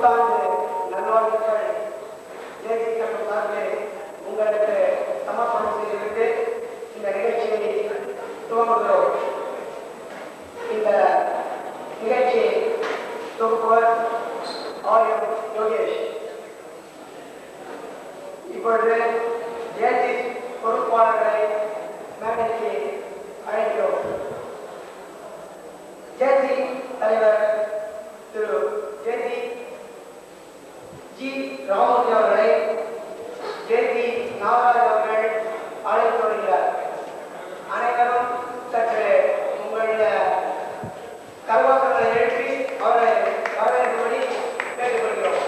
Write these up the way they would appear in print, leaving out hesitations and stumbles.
புத்தாண்டு நல்வாழ்த்துக்கள் தேசிய கட்டம் சார்பில் உங்களுக்கு சமர்ப்பணம் செய்துவிட்டு இந்த நிகழ்ச்சியை துவங்குகிறோம். இந்த நிகழ்ச்சி தொகுப்பவர் ஆர்.எம். யோகேஷ். இப்பொழுது ஜேசி பொறுப்பாளர்களை மேடைக்கு அழைக்கிறோம். ஜேசி தலைவர் திரு ஜேசி ஜி ராமூர்த்தி அவர்களை ஜேசி நாகராஜ் அவர்கள் அழைத்து வருகிறார். அனைவரும் சற்று உங்களுடைய கருவாக்கங்களை எழுப்பி அவரை வரவேற்பபடி கேட்டுக்கொள்கிறோம்.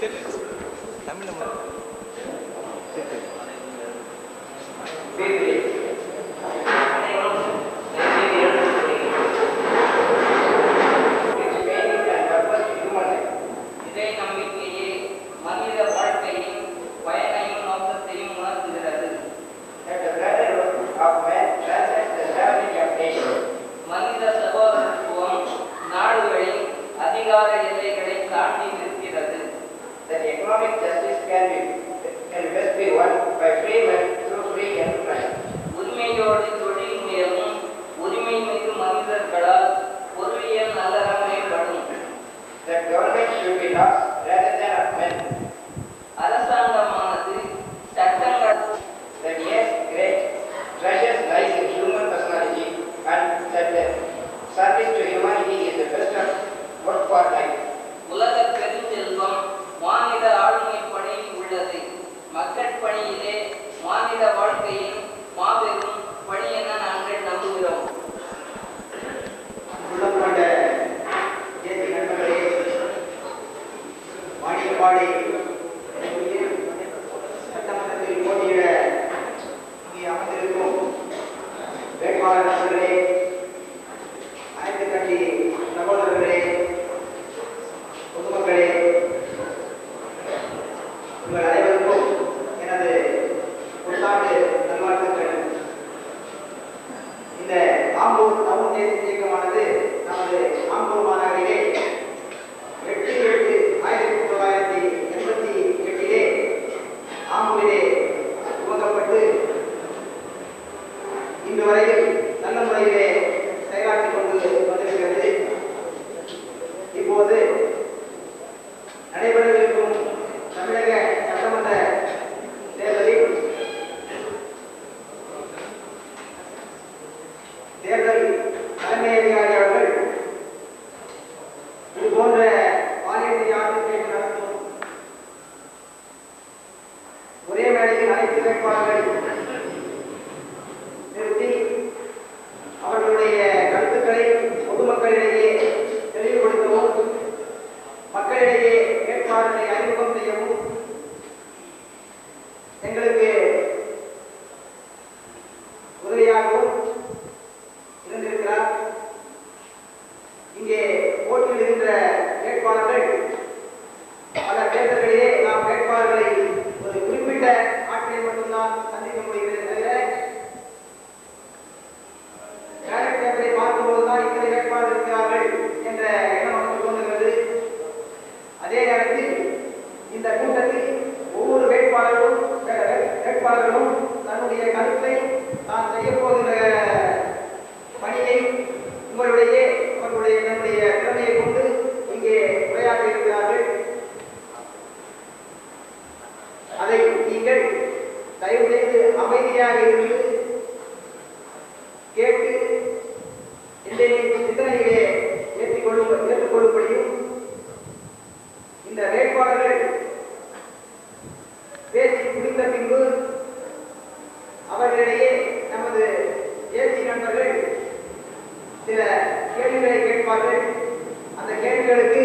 இறை நம்பிக்கையே மனித வாழ்க்கையின் பயனையும் நோக்கத்தையும் உணர்த்துகிறது. மனித சகோதரத்துவம் நாடுகளின் அதிகார எல்லைகளை தாண்டி நிற்கிறது. Economic justice can best be won by free men through free enterprise. உரிமையோடு தொழில் முயலும் உரிமை மிகு மனிதர்களால் பொருளியல் நலன் மேம்படும். That government should be laws rather than of men. அரசாங்கமானது சட்டங்கள். That yes, great treasures lies in human personality, and that the service to humanity is the best of work for life. உலக பெருஞ்செல்வம் மானிட ஆளுமை பணியில் உள்ளது. மக்கள் பணியிலே மானிட வாழ்க்கையின் மாபெரும் பணி என நாங்கள் நம்புகிறோம். சட்டமன்றத்தில் போட்டியிட இங்கே அமர்ந்திருக்கும் வேட்பாளர் நண்பர்களே, அனைத்து கட்சி சகோதரர்களே, பொதுமக்களே, உங்கள் அனைவருக்கும் எனது புத்தாண்டு நல்வாழ்த்துக்கள். இந்த ஆம்பூர் தமிழ் தேசிய இயக்கமானது நமது ஆம்பூர் மாநகரிலே 8/7/1988 ஆம்பூரிலே துவங்கப்பட்டு இன்று வரையில் நல்ல முறையிலே செயலாற்றிக் கொண்டு வந்திருக்கிறது. இப்போது நடைபெறவிருக்கும் தமிழக சட்டமன்ற தேர்தல் தலைமை அதிகாரி அவர்கள் இது போன்ற பாலியல் ஆர்டிஸ்டேஷன் நடத்தும் ஒரே மேடையில் அனைத்து வேட்பாளர்கள் நிறுத்தி அவர்களுடைய கருத்துக்களை பொதுமக்களிடையே தெளிவுபடுத்தவும், மக்களிடையே வேட்பாளர்களை அறிமுகம் செய்யவும் எங்களுக்கு உதவியாகவும் இருந்திருக்கிறார். இங்கே போட்டியிடுகின்ற வேட்பாளர்கள் பல தேர்தல்களிலே நாம் வேட்பாளர்களை ஒரு குறிப்பிட்ட ஆட்களை மட்டும்தான் சந்திக்க முடிகிறது. தவிர பேலட் பேப்பரை பார்க்கும்போதுதான் இத்தனை வேட்பாளர் இருக்கிறார்கள் என்ற எண்ணம் நமக்கு தோன்றுகிறது. அதே நேரத்தில் இந்த கூட்டத்தில் ஒவ்வொரு வேட்பாளர்களும் தன்னுடைய கருத்தை தான் செய்ய போகிற பணியை உங்களுடைய நம்முடைய திறமையை கொண்டு இங்கே உரையாற்றி இருக்கிறார்கள். அதை நீங்கள் தயவு செய்து அமைதியாக இருந்து கேட்டு சிந்தனையிலே ஏற்றுக்கொள்ளும்படியும், இந்த வேட்பாளர்கள் பேசி முடிந்த பின்பு அவர்களிடையே நமது தேசிய நண்பர்கள் சில கேள்விகளை கேட்பார்கள். அந்த கேள்விகளுக்கு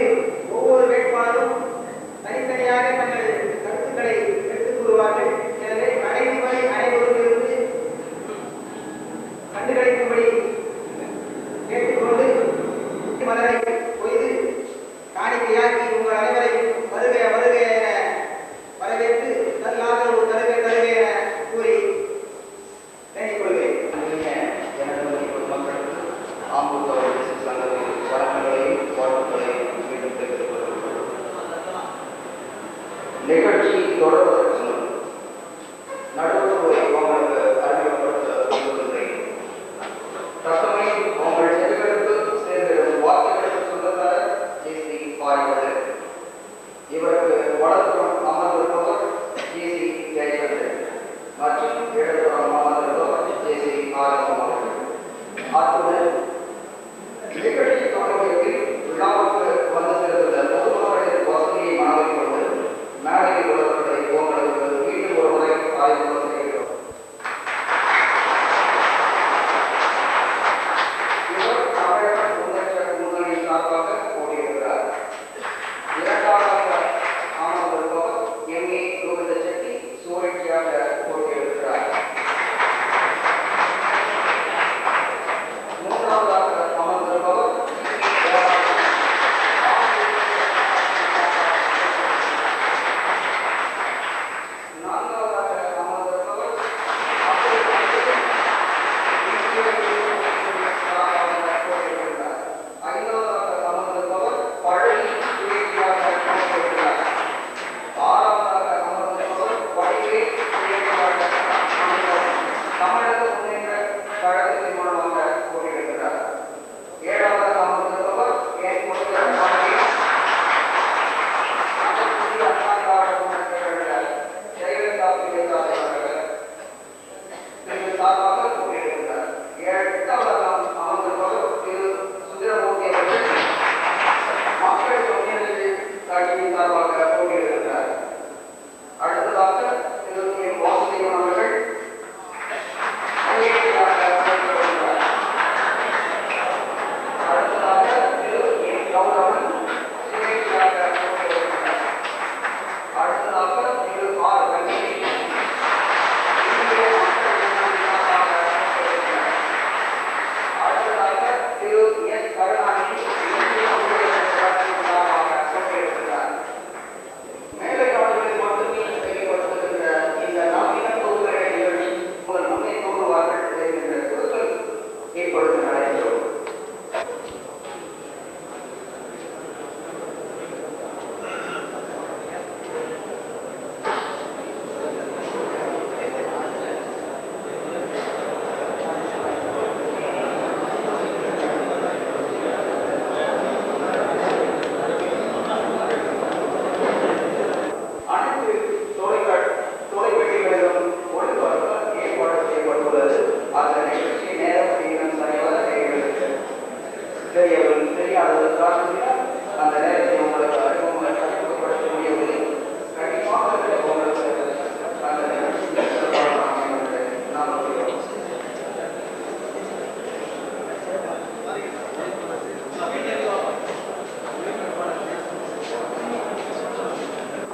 ஒவ்வொரு வேட்பாளரும் தனித்தனியாக தங்கள் கருத்துக்களை எடுத்துக் கூறுவார்கள். எனவே கடைசி வரை அனைவரிலிருந்து கண்டுகளிக்கும்படி கேட்டுக்கொண்டு மலரை கொய்து காணிக்கையாக்கி உங்கள் அனைவரையும்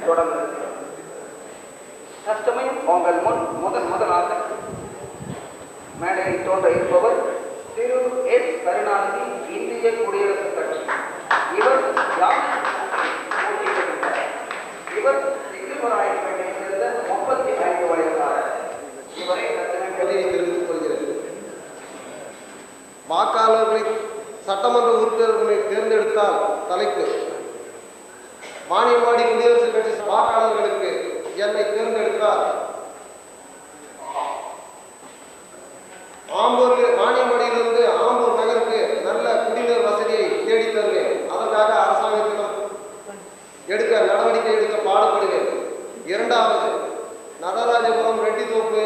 தொடர்ந்து தற்சமயம் உங்கள் முன் முதலாக மேடையில் தோன்ற இருப்பவர் திரு எஸ். கருணாநிதி, இந்திய குடியரசுக் கட்சி. இவர் இவர் திகுமராயப்பேட்டை சேர்ந்த 35 வயதாளர். இவரை தெரிவித்துக் கொள்கிறது. வாக்காளர்களை சட்டமன்ற உறுப்பினர்களை தேர்ந்தெடுத்தால் தலைப்பு: வாணியம்பாடி குடியரசுக் கட்சி வாக்காளர்களுக்கு என்னை தேர்ந்தெடுத்தால் வாணியம்பாடியிலிருந்து ஆம்பூர் நகருக்கு நல்ல குடிநீர் வசதியை தேடி தருவேன். அதற்காக அரசாங்கத்திடம் நடவடிக்கை எடுக்க பாடுபடுவேன். இரண்டாவது, நடராஜபுரம், ரெட்டித்தோப்பு,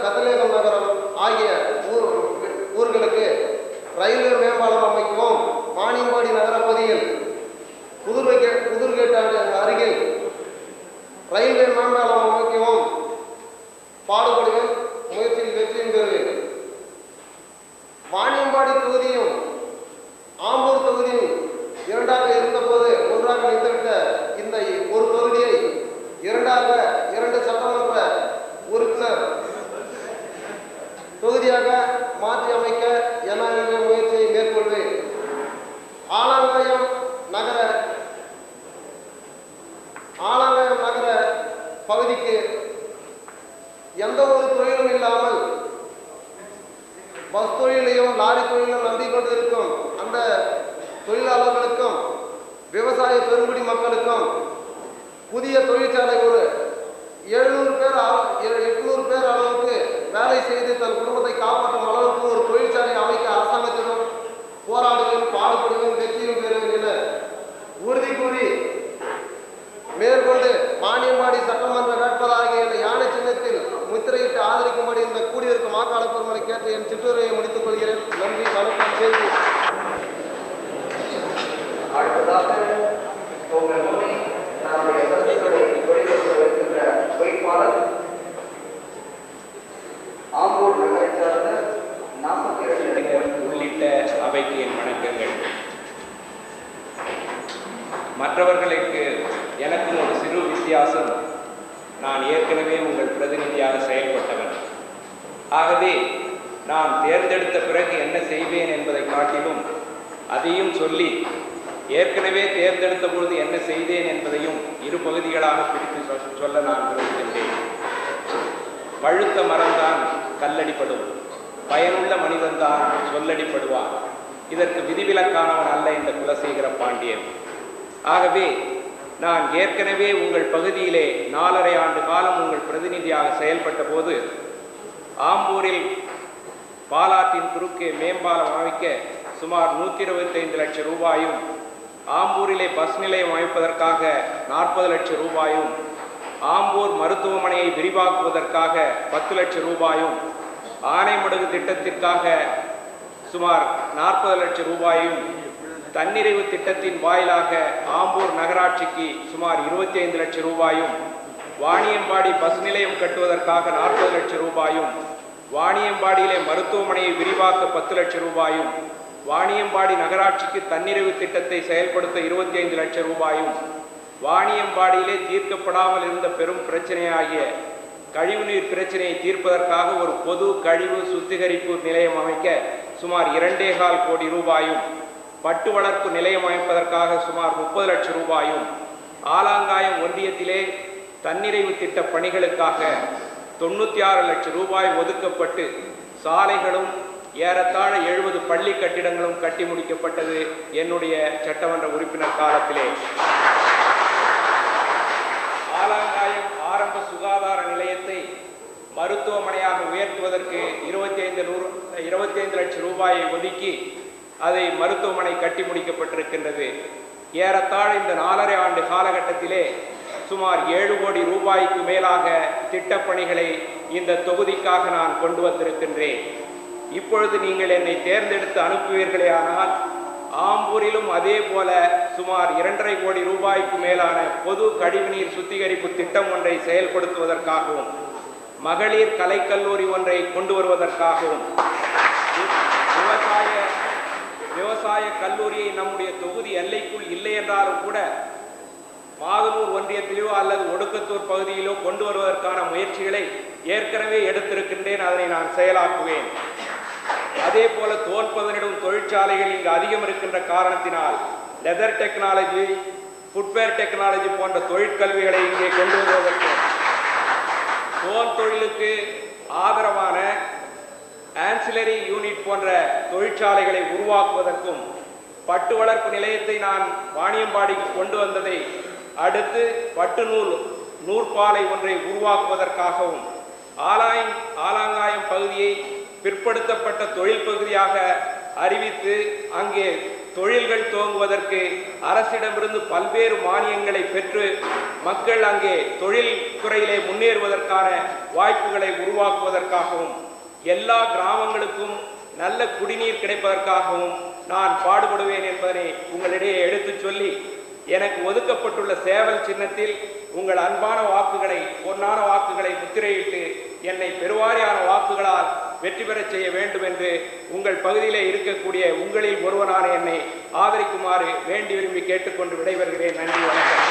கதலேகம் நகரம் ஆகிய ஊர்களுக்கு ரயில்வே மேம்பாலம் அமைக்கவும், வாணியம்பாடி நகரப்பகுதியில் புதுர்கேட் அருகில் ரயில்வே மேம்பாலம் அமைக்கவும் பாடுபடுவேன். முயற்சியில் வெற்றியும் பெறுவேன். வாணியம்பாடி தொகுதியும் ஆம்பூர் தொகுதியும் இரண்டாக இருந்தபோது ஒன்றாக வைத்திருந்த இந்த ஒரு தொகுதியை இரண்டு சட்டமன்ற உறுப்பினர் தொகுதியாக மாற்றி அமைக்க என முயற்சியை மேற்கொள்வேன். ஆலங்காயம் நகர பகுதிக்கு எந்த ஒரு தொழிலும் இல்லாமல் பஸ் தொழிலையும் லாரி தொழிலும் நம்பிக்கொண்டிருக்கும் அந்த தொழிலாளர்களுக்கும் விவசாய பெருங்குடி மக்களுக்கும் புதிய தொழிற்சாலை ஒரு 800 பேர் அளவுக்கு வேலை செய்து தன் குடும்பத்தை காப்பாற்றும் அளவுக்கு ஒரு தொழிற்சாலை அமைக்க அரசாங்கத்திடம் போராடுவேன், பாடுபடுவேன், வெற்றியும் பெறுவேன் என உறுதி கூறி மேற்கொண்டு வாணியம்பாடி சட்டமன்ற வேட்பாளராகிய யானை சின்னத்தில் முத்திரையிட்டு ஆதரிக்கும்படி இந்த கூடியிருக்கும் வாக்காளர் பெருமளை கேட்டு என் சிற்றுரையை முடித்துக் கொள்கிறேன். நன்றி, வணக்கம். செய்தி அடுத்ததாக உங்கள் முன்னே நம்முடைய கருத்துக்களை வெளியிட்டு வருகின்ற வேட்பாளர் ஆம்பூர் நகரை சார்ந்த 42 உள்ளிட்ட அவைக்கு என் வணக்கங்கள். மற்றவர்களுக்கு எனக்கும் ஒரு சிறு வித்தியாசம். நான் ஏற்கனவே உங்கள் பிரதிநிதியாக செயல்பட்டவன். ஆகவே நான் தேர்ந்தெடுத்த பிறகு என்ன செய்வேன் என்பதை காட்டிலும் அதையும் சொல்லி ஏற்கனவே தேர்ந்தெடுத்த பொழுது என்ன செய்தேன் என்பதையும் இரு பகுதிகளாக பிரித்து சொல்ல நான் விரும்புகின்றேன். பழுத்த மரம்தான் கல்லடிப்படும், பயனுள்ள மனிதன்தான் சொல்லடிப்படுவான். இதற்கு விதிவிலக்கானவன் அல்ல இந்த குலசேகர பாண்டியன். ஆகவே நான் ஏற்கனவே உங்கள் பகுதியிலே 4.5 ஆண்டு காலம் உங்கள் பிரதிநிதியாக செயல்பட்ட போது ஆம்பூரில் பாலாற்றின் குறுக்கே மேம்பாலம் அமைக்க சுமார் 125 லட்சம் ரூபாயும், ஆம்பூரிலே பஸ் நிலையம் அமைப்பதற்காக 40 லட்சம் ரூபாயும், ஆம்பூர் மருத்துவமனையை விரிவாக்குவதற்காக 10 லட்சம் ரூபாயும், ஆனைமடுகு திட்டத்திற்காக சுமார் 40 லட்சம் ரூபாயும், தன்னிறைவு திட்டத்தின் வாயிலாக ஆம்பூர் நகராட்சிக்கு சுமார் 25 லட்சம் ரூபாயும், வாணியம்பாடி பஸ் நிலையம் கட்டுவதற்காக 40 லட்சம் ரூபாயும், வாணியம்பாடியிலே மருத்துவமனையை விரிவாக்க 10 லட்சம் ரூபாயும், வாணியம்பாடி நகராட்சிக்கு தன்னிறைவு திட்டத்தை செயல்படுத்த 25 லட்சம் ரூபாயும், வாணியம்பாடியிலே தீர்க்கப்படாமல் இருந்த பெரும் பிரச்சனையாகிய கழிவுநீர் பிரச்சனையை தீர்ப்பதற்காக ஒரு பொது கழிவு சுத்திகரிப்பு நிலையம் அமைக்க சுமார் 2.25 கோடி ரூபாயும், பட்டு வளர்ப்பு நிலையம் அமைப்பதற்காக சுமார் 30 லட்சம் ரூபாயும், ஆலாங்காயம் ஒன்றியத்திலே தன்னிறைவு திட்ட பணிகளுக்காக 96 லட்சம் ரூபாய் ஒதுக்கப்பட்டு சாலைகளும் ஏறத்தாழ 70 பள்ளி கட்டிடங்களும் கட்டி முடிக்கப்பட்டது என்னுடைய சட்டமன்ற உறுப்பினர் காலத்திலே. ஆலாங்காயம் ஆரம்ப சுகாதார நிலையத்தை மருத்துவமனையாக உயர்த்துவதற்கு 25 லட்சம் ரூபாயை ஒதுக்கி அதை மருத்துவமனை கட்டி முடிக்கப்பட்டிருக்கின்றது. ஏறத்தாழ இந்த 4.5 ஆண்டு காலகட்டத்திலே சுமார் 7 கோடி ரூபாய்க்கு மேலாக திட்டப்பணிகளை இந்த தொகுதிக்காக நான் கொண்டு வந்திருக்கின்றேன். இப்பொழுது நீங்கள் என்னை தேர்ந்தெடுத்து அனுப்புவீர்களே ஆனால் ஆம்பூரிலும் அதே போல சுமார் 2.5 கோடி ரூபாய்க்கு மேலான பொது கழிவுநீர் சுத்திகரிப்பு திட்டம் ஒன்றை செயல்படுத்துவதற்காகவும், மகளிர் கலைக்கல்லூரி ஒன்றை கொண்டு வருவதற்காகவும், விவசாய கல்லூரியை நம்முடைய தொகுதி எல்லைக்குள் இல்லை என்றாலும் கூட மாதனூர் ஒன்றியத்திலோ அல்லது ஒடுக்கத்தூர் பகுதியிலோ கொண்டு வருவதற்கான முயற்சிகளை ஏற்கனவே எடுத்திருக்கின்றேன். அதனை நான் செயலாக்குவேன். அதே போல தோல் பதனிடும் தொழிற்சாலைகள் இங்கு அதிகம் இருக்கின்ற காரணத்தினால் லெதர் டெக்னாலஜி, ஃபுட்வேர் டெக்னாலஜி போன்ற தொழிற்கல்விகளை இங்கே கொண்டு வருவதற்கு, தோல் தொழிலுக்கு ஆதரவான ஆன்சிலரி யூனிட் போன்ற தொழிற்சாலைகளை உருவாக்குவதற்கும், பட்டு வளர்ப்பு நிலையத்தை நான் வாணியம்பாடிக்கு கொண்டு வந்ததை அடுத்து பட்டு நூற்பாலை ஒன்றை உருவாக்குவதற்காகவும், ஆலாங்காயம் பகுதியை பிற்படுத்தப்பட்ட தொழில் பகுதியாக அறிவித்து அங்கே தொழில்கள் துவங்குவதற்கு அரசிடமிருந்து பல்வேறு மானியங்களை பெற்று மக்கள் அங்கே தொழில் துறையிலே முன்னேறுவதற்கான வாய்ப்புகளை உருவாக்குவதற்காகவும், எல்லா கிராமங்களுக்கும் நல்ல குடிநீர் கிடைப்பதற்காகவும் நான் பாடுபடுவேன் என்பதனை உங்களிடையே எடுத்துச் சொல்லி, எனக்கு ஒதுக்கப்பட்டுள்ள சேவல் சின்னத்தில் உங்கள் அன்பான வாக்குகளை, பொன்னான வாக்குகளை முத்திரையிட்டு என்னை பெருவாரியான வாக்குகளால் வெற்றி பெறச் செய்ய வேண்டும் என்று உங்கள் பகுதியிலே இருக்கக்கூடிய உங்களில் ஒருவனான என்னை ஆதரிக்குமாறு வேண்டி விரும்பி கேட்டுக்கொண்டு விடைபெறுகிறேன். நன்றி, வணக்கம்.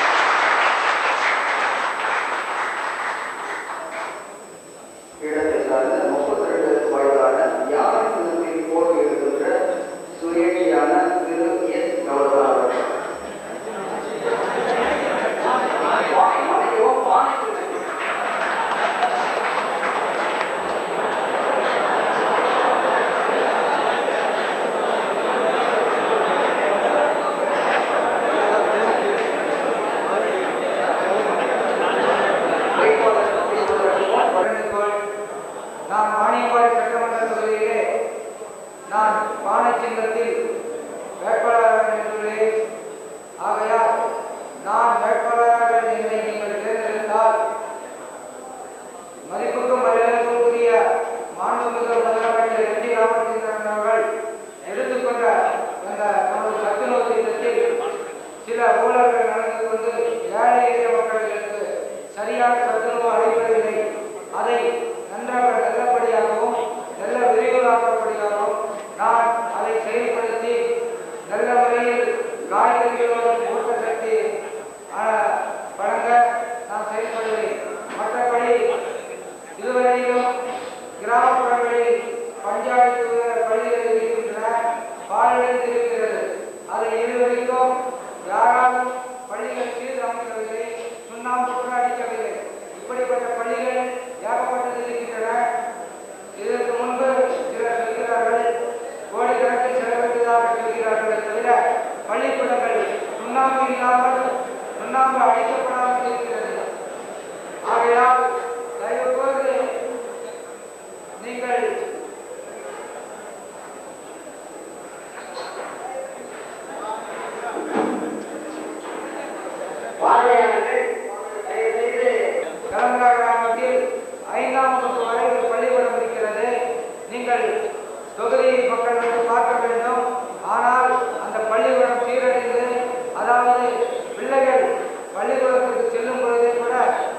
இடத்தை சார்ந்த 32 வயதான யார் போட்டி எடுக்கின்ற சுயேட்சையான திரு எஸ் கௌரவா அவர்கள். நான் வாணியம்பாடி சட்டமன்ற தொகுதியிலே நான் பானை சின்னத்தில் வேட்பாளராக நின்றுள்ளேன். ஆகையால் நான் வேட்பாளராக என்னை நீங்கள் தேர்ந்தெடுத்தால் மதிப்புக்கும் மரியாதைக்குரிய மாண்புமிகு முதலமைச்சர் என் டி ராமச்சந்திரன் அவர்கள் எடுத்துக்கொண்ட அந்த நமது சத்துணவு திட்டத்தில் சில ஊழல்கள் நடந்து கொண்டு ஏழை எளிய மக்களுக்கு சரியான சத்துணவு அளிப்பதில்லை. அதை நன்றாக நல்லபடியாகவும் நல்ல விரிவாக்கப்படியாகவும் நான் அதை செயல்படுத்தி நல்ல முறையில் காய்கறிகளோடு ஊட்டச்சத்து வழங்க நான் செயல்படுவேன். மற்றபடி இதுவரையிலும் கிராமப்புறங்களில் பஞ்சாயத்து பள்ளிகளில் இருக்கின்றன, பாலியல் இருக்கிறது. அதை இதுவரைக்கும் யாராலும் பள்ளிகள் சீரமைக்கவில்லை, சுண்ணாம்பு அடிக்கவில்லை. இப்படிப்பட்ட பள்ளிகள் ஏகப்பட்டது இருக்கின்றன. இதற்கு முன்பு சிலர் சொல்கிறார்கள், கோடிக்கணக்கில் செலவிட்டதாக சொல்கிறார்களே தவிர பள்ளிக்கூடங்கள் சுண்ணாம்பு இல்லாமல், சுண்ணாம்பு அடிக்கப்படாமல் இருக்கிறது. ஆகையால் தயவுகூர்ந்து நீங்கள் கலங்கா கிராமத்தில் 5ஆம் வகுப்பு வரை ஒரு பள்ளிக்கூடம் இருக்கிறது. நீங்கள் தொகுதி மக்கள் வந்து பார்க்க வேண்டும். ஆனால் அந்த பள்ளிக்கூடம் சீரழிந்து, அதாவது பிள்ளைகள் பள்ளிக்கூடத்திற்கு செல்லும் பொழுதே கூட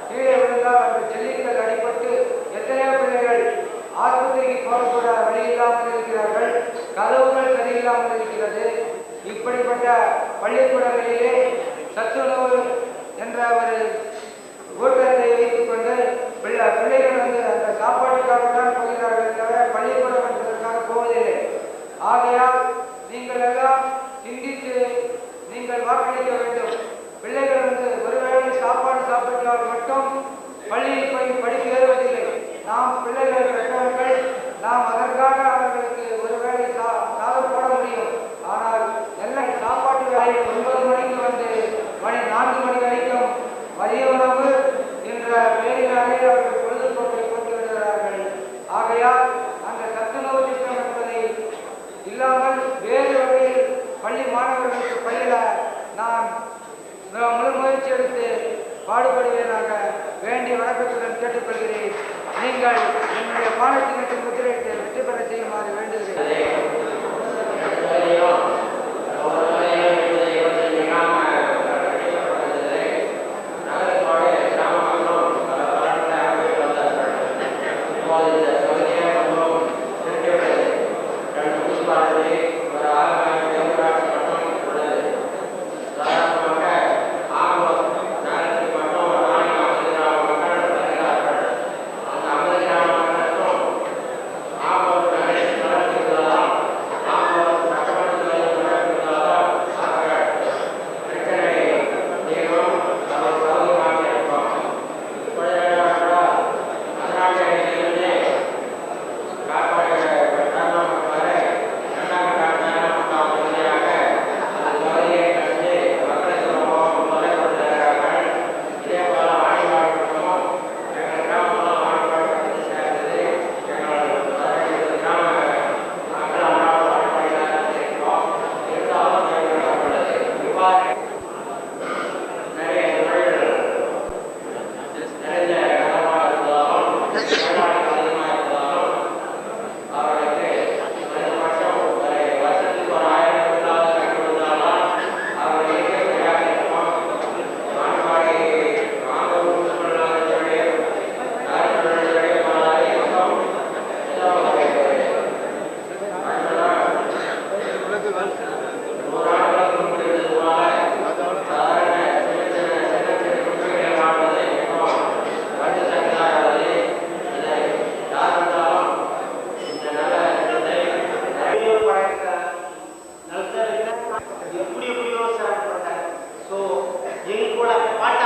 கீழே விழுந்தால் அந்த ஜல்லிக்கல் அடிபட்டு எத்தனையோ பிள்ளைகள் ஆஸ்பத்திரிக்கு போகக்கூட வழி இல்லாமல் இருக்கிறார்கள். கதவுகள் சரியில்லாமல் இருக்கிறது. இப்படிப்பட்ட பள்ளிக்கூடங்களிலே சத்துணவு என்ற ஒரு ஊட்டத்தை வைத்துக் கொண்டு பிள்ளைகள் வந்து அந்த சாப்பாட்டுக்காக தான் போகிறார்கள் தவிர பள்ளிக்கூடம் என்பதற்காக போவதில்லை. ஆகையால் நீங்கள் எல்லாம் சிந்தித்து நீங்கள் வாக்களிக்க வேண்டும். பிள்ளைகள் வந்து ஒருவேளை சாப்பாடு சாப்பிட்டால் மட்டும் பள்ளியில் போய் படிக்க ஏறுவதில்லை. நாம் பிள்ளைகள் பெற்றவர்கள், நாம் அதற்காக அவர்களுக்கு ஒருவேளை சாதம் போட முடியும். ஆனால் எல்லாம் சாப்பாட்டு வேலை 9 மணிக்கு வந்து மணி 4 மணி வரைக்கும் மதிய உணவு என்ற பெயரினாலே அவர்கள் பொழுதுபோக்கை கொண்டு வருகிறார்கள். ஆகையால் அந்த சத்துணவு திட்டம் என்பதை இல்லாமல் வேறு வகையில் பள்ளி மாணவர்களுக்கு பயில நான் முழு முயற்சி எடுத்து பாடுபடுவேனாக வேண்டிய வணக்கத்துடன் கேட்டுக்கொள்கிறேன். நீங்கள் என்னுடைய பாடத்திட்டத்தின் முத்திரையிட்டு வெற்றி பெற செய்யுமாறு வேண்டுகிறேன். ஒரு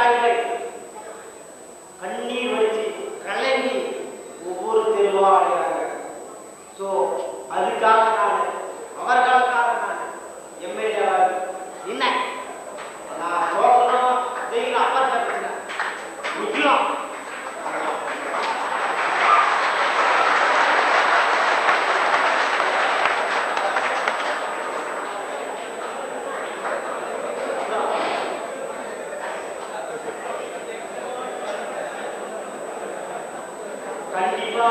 பாட்டாளிகள் கண்ணீர் வடிச்சு கலங்கி ஒவ்வொரு தெருவா அடைகிறாங்க. ஸோ அதுக்காக நான் அவர்களுக்காக நான் எம்எல்ஏ என்ன நான் சோழனும் செய்கிற அப்பாற்பட்ட முக்கியம். கண்டிப்பா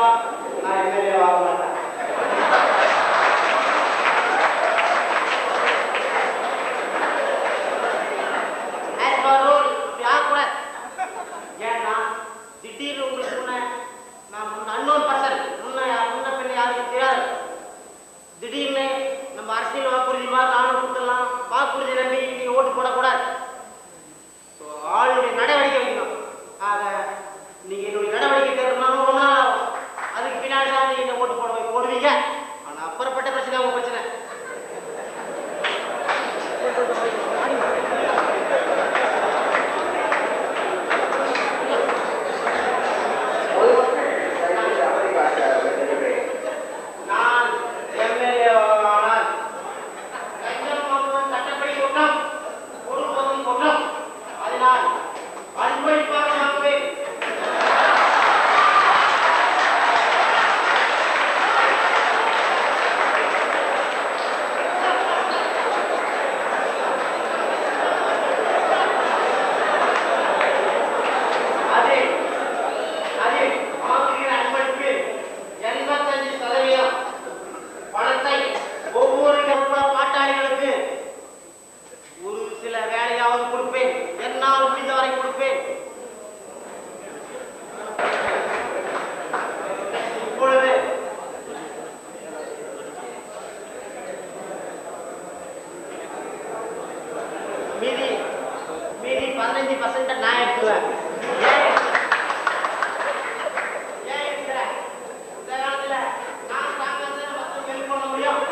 நான் எம்எல்ஏ ஆக மாட்டேன். ஏன்னா திடீர்னு உங்களுக்கு நான் அன்னோன் பர்சன் முன்ன பின்ன யாருக்கும் தெரியாது. திடீர்னு நம்ம அரசியல் வாக்குறுதி மாதிரி நானும் கொடுத்துடலாம். வாக்குறுதி நம்பி நீங்க ஓட்டு போடக்கூடாது. ஆளுடைய நடவடிக்கை வைக்கணும். ஆக நீங்க என்னுடைய நடவடிக்கை தேர்ந்தாலும் ரொம்ப நாள் ஆகும். அதுக்கு பின்னாடி தான் நீங்க ஓட்டு போடுவீங்க. ஆனா அப்புறப்பட்ட பிரச்சனை உங்க பிரச்சனை. நான் எம்எல்ஏ ஆனால் சட்டப்படி குற்றம், கொடுப்பதும் குற்றம். அதனால் அன்பளிப்பாக வாங்குவேன். மீதி 15% நான் எடுத்துவேன். ஏன் எடுக்கிறேன்? இந்த காலத்துல நான் தாங்காத மொத்தம் ஹெல்ப் பண்ண முடியும்.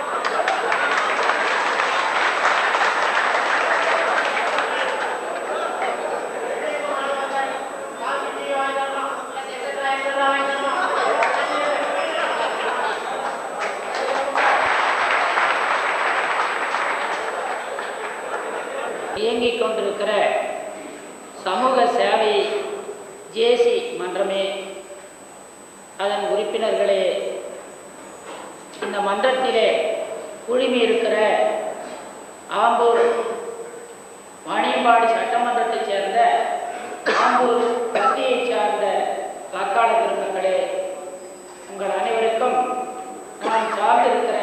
இயங்கிக் கொண்டிருக்கிற சமூக சேவை ஜேசி மன்றமே, அதன் உறுப்பினர்களே, இந்த மன்றத்திலே குழுமி இருக்கிற ஆம்பூர் வாணியம்பாடி சட்டமன்றத்தைச் சேர்ந்த ஆம்பூர் பகுதியைச் சார்ந்த வாக்காளர் பெருமக்களே, உங்கள் அனைவருக்கும் நான் சார்ந்திருக்கிற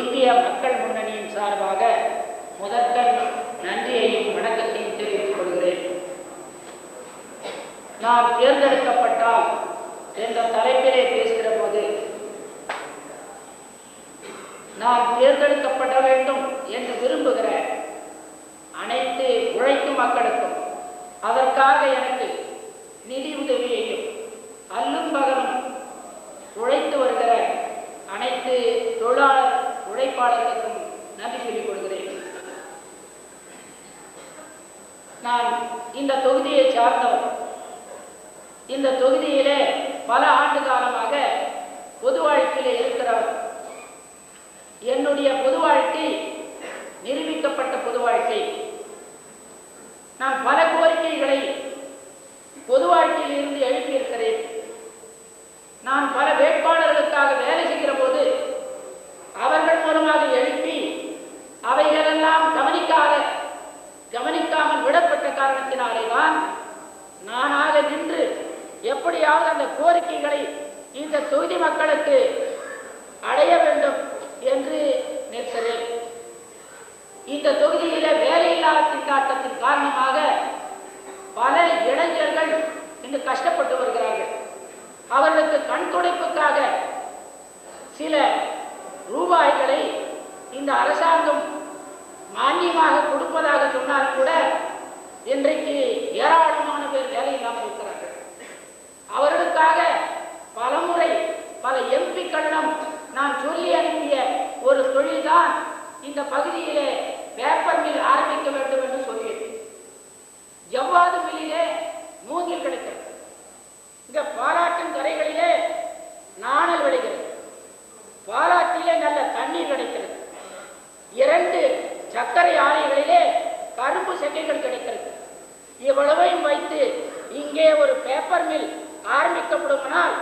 இந்திய மக்கள் முன்னணியின் சார்பாக முதற்கண் நன்றியையும் வணக்கத்தையும் தெரிவித்துக் கொள்கிறேன். நான் தேர்ந்தெடுக்கப்பட்டால் என்ற தலைப்பிலே பேசுகிற போது நான் தேர்ந்தெடுக்கப்பட வேண்டும் என்று விரும்புகிற அனைத்து உழைக்கும் மக்களுக்கும் அதற்காக எனக்கு நிதி உதவியையும் அல்லும் பகலும் உழைத்து வருகிற அனைத்து தொழிலாளர் உழைப்பாளர்களுக்கும் நன்றி சொல்லிக் கொள்கிறேன். நான் இந்த தொகுதியை சார்ந்தவர். இந்த தொகுதியிலே பல ஆண்டு காலமாக பொது வாழ்க்கையிலே இருக்கிறவர். என்னுடைய பொது வாழ்க்கை நிரூபிக்கப்பட்ட பொது வாழ்க்கை. நான் பல கோரிக்கைகளை பொது வாழ்க்கையில் இருந்து எழுப்பியிருக்கிறேன். நான் பல வேட்பாளர்களுக்காக வேலை செய்கிற போது அவர்கள் மூலமாக எழுப்பி அவைகளெல்லாம் கவனிக்காமல் விடப்பட்ட காரணத்தினாலே தான் நானாக நின்று எப்படியாவது அந்த கோரிக்கைகளை இந்த தொகுதி மக்களுக்கு அடைய வேண்டும் என்று நிற்கிறேன். இந்த தொகுதியில வேலையில்லா திண்டாட்டத்தின் காரணமாக பல இளைஞர்கள் இன்று கஷ்டப்பட்டு வருகிறார்கள். அவர்களுக்கு கண் துடைப்புக்காக சில ரூபாய்களை இந்த அரசாங்கம் மானியமாக கொடுப்பதாக சொன்னால் கூட இன்றைக்கு ஏராளமான பேர் வேலை இல்லாமல் இருக்கிறார்கள். அவர்களுக்காக பலமுறை பல எம்பிக்களிடம் நான் சொல்லி அனுப்பிய ஒரு தொழில்தான் இந்த பகுதியிலே பேப்பர் மில் ஆரம்பிக்க வேண்டும் என்று சொல்லியது. ஜவ்வாது மில் மூங்கில் கிடைக்கிறது. இங்க பாலாற்றின் கரைகளிலே நாணல் விளைகிறது. பாலாற்றிலே நல்ல தண்ணீர் கிடைக்கிறது. 2 சர்க்கரை ஆலைகளிலே கரும்பு செக்கைகள் கிடைக்கிறது. இவ்வளவையும் வைத்து இங்கே ஒரு பேப்பர் மில் ஆரம்பிக்கப்படுமானால்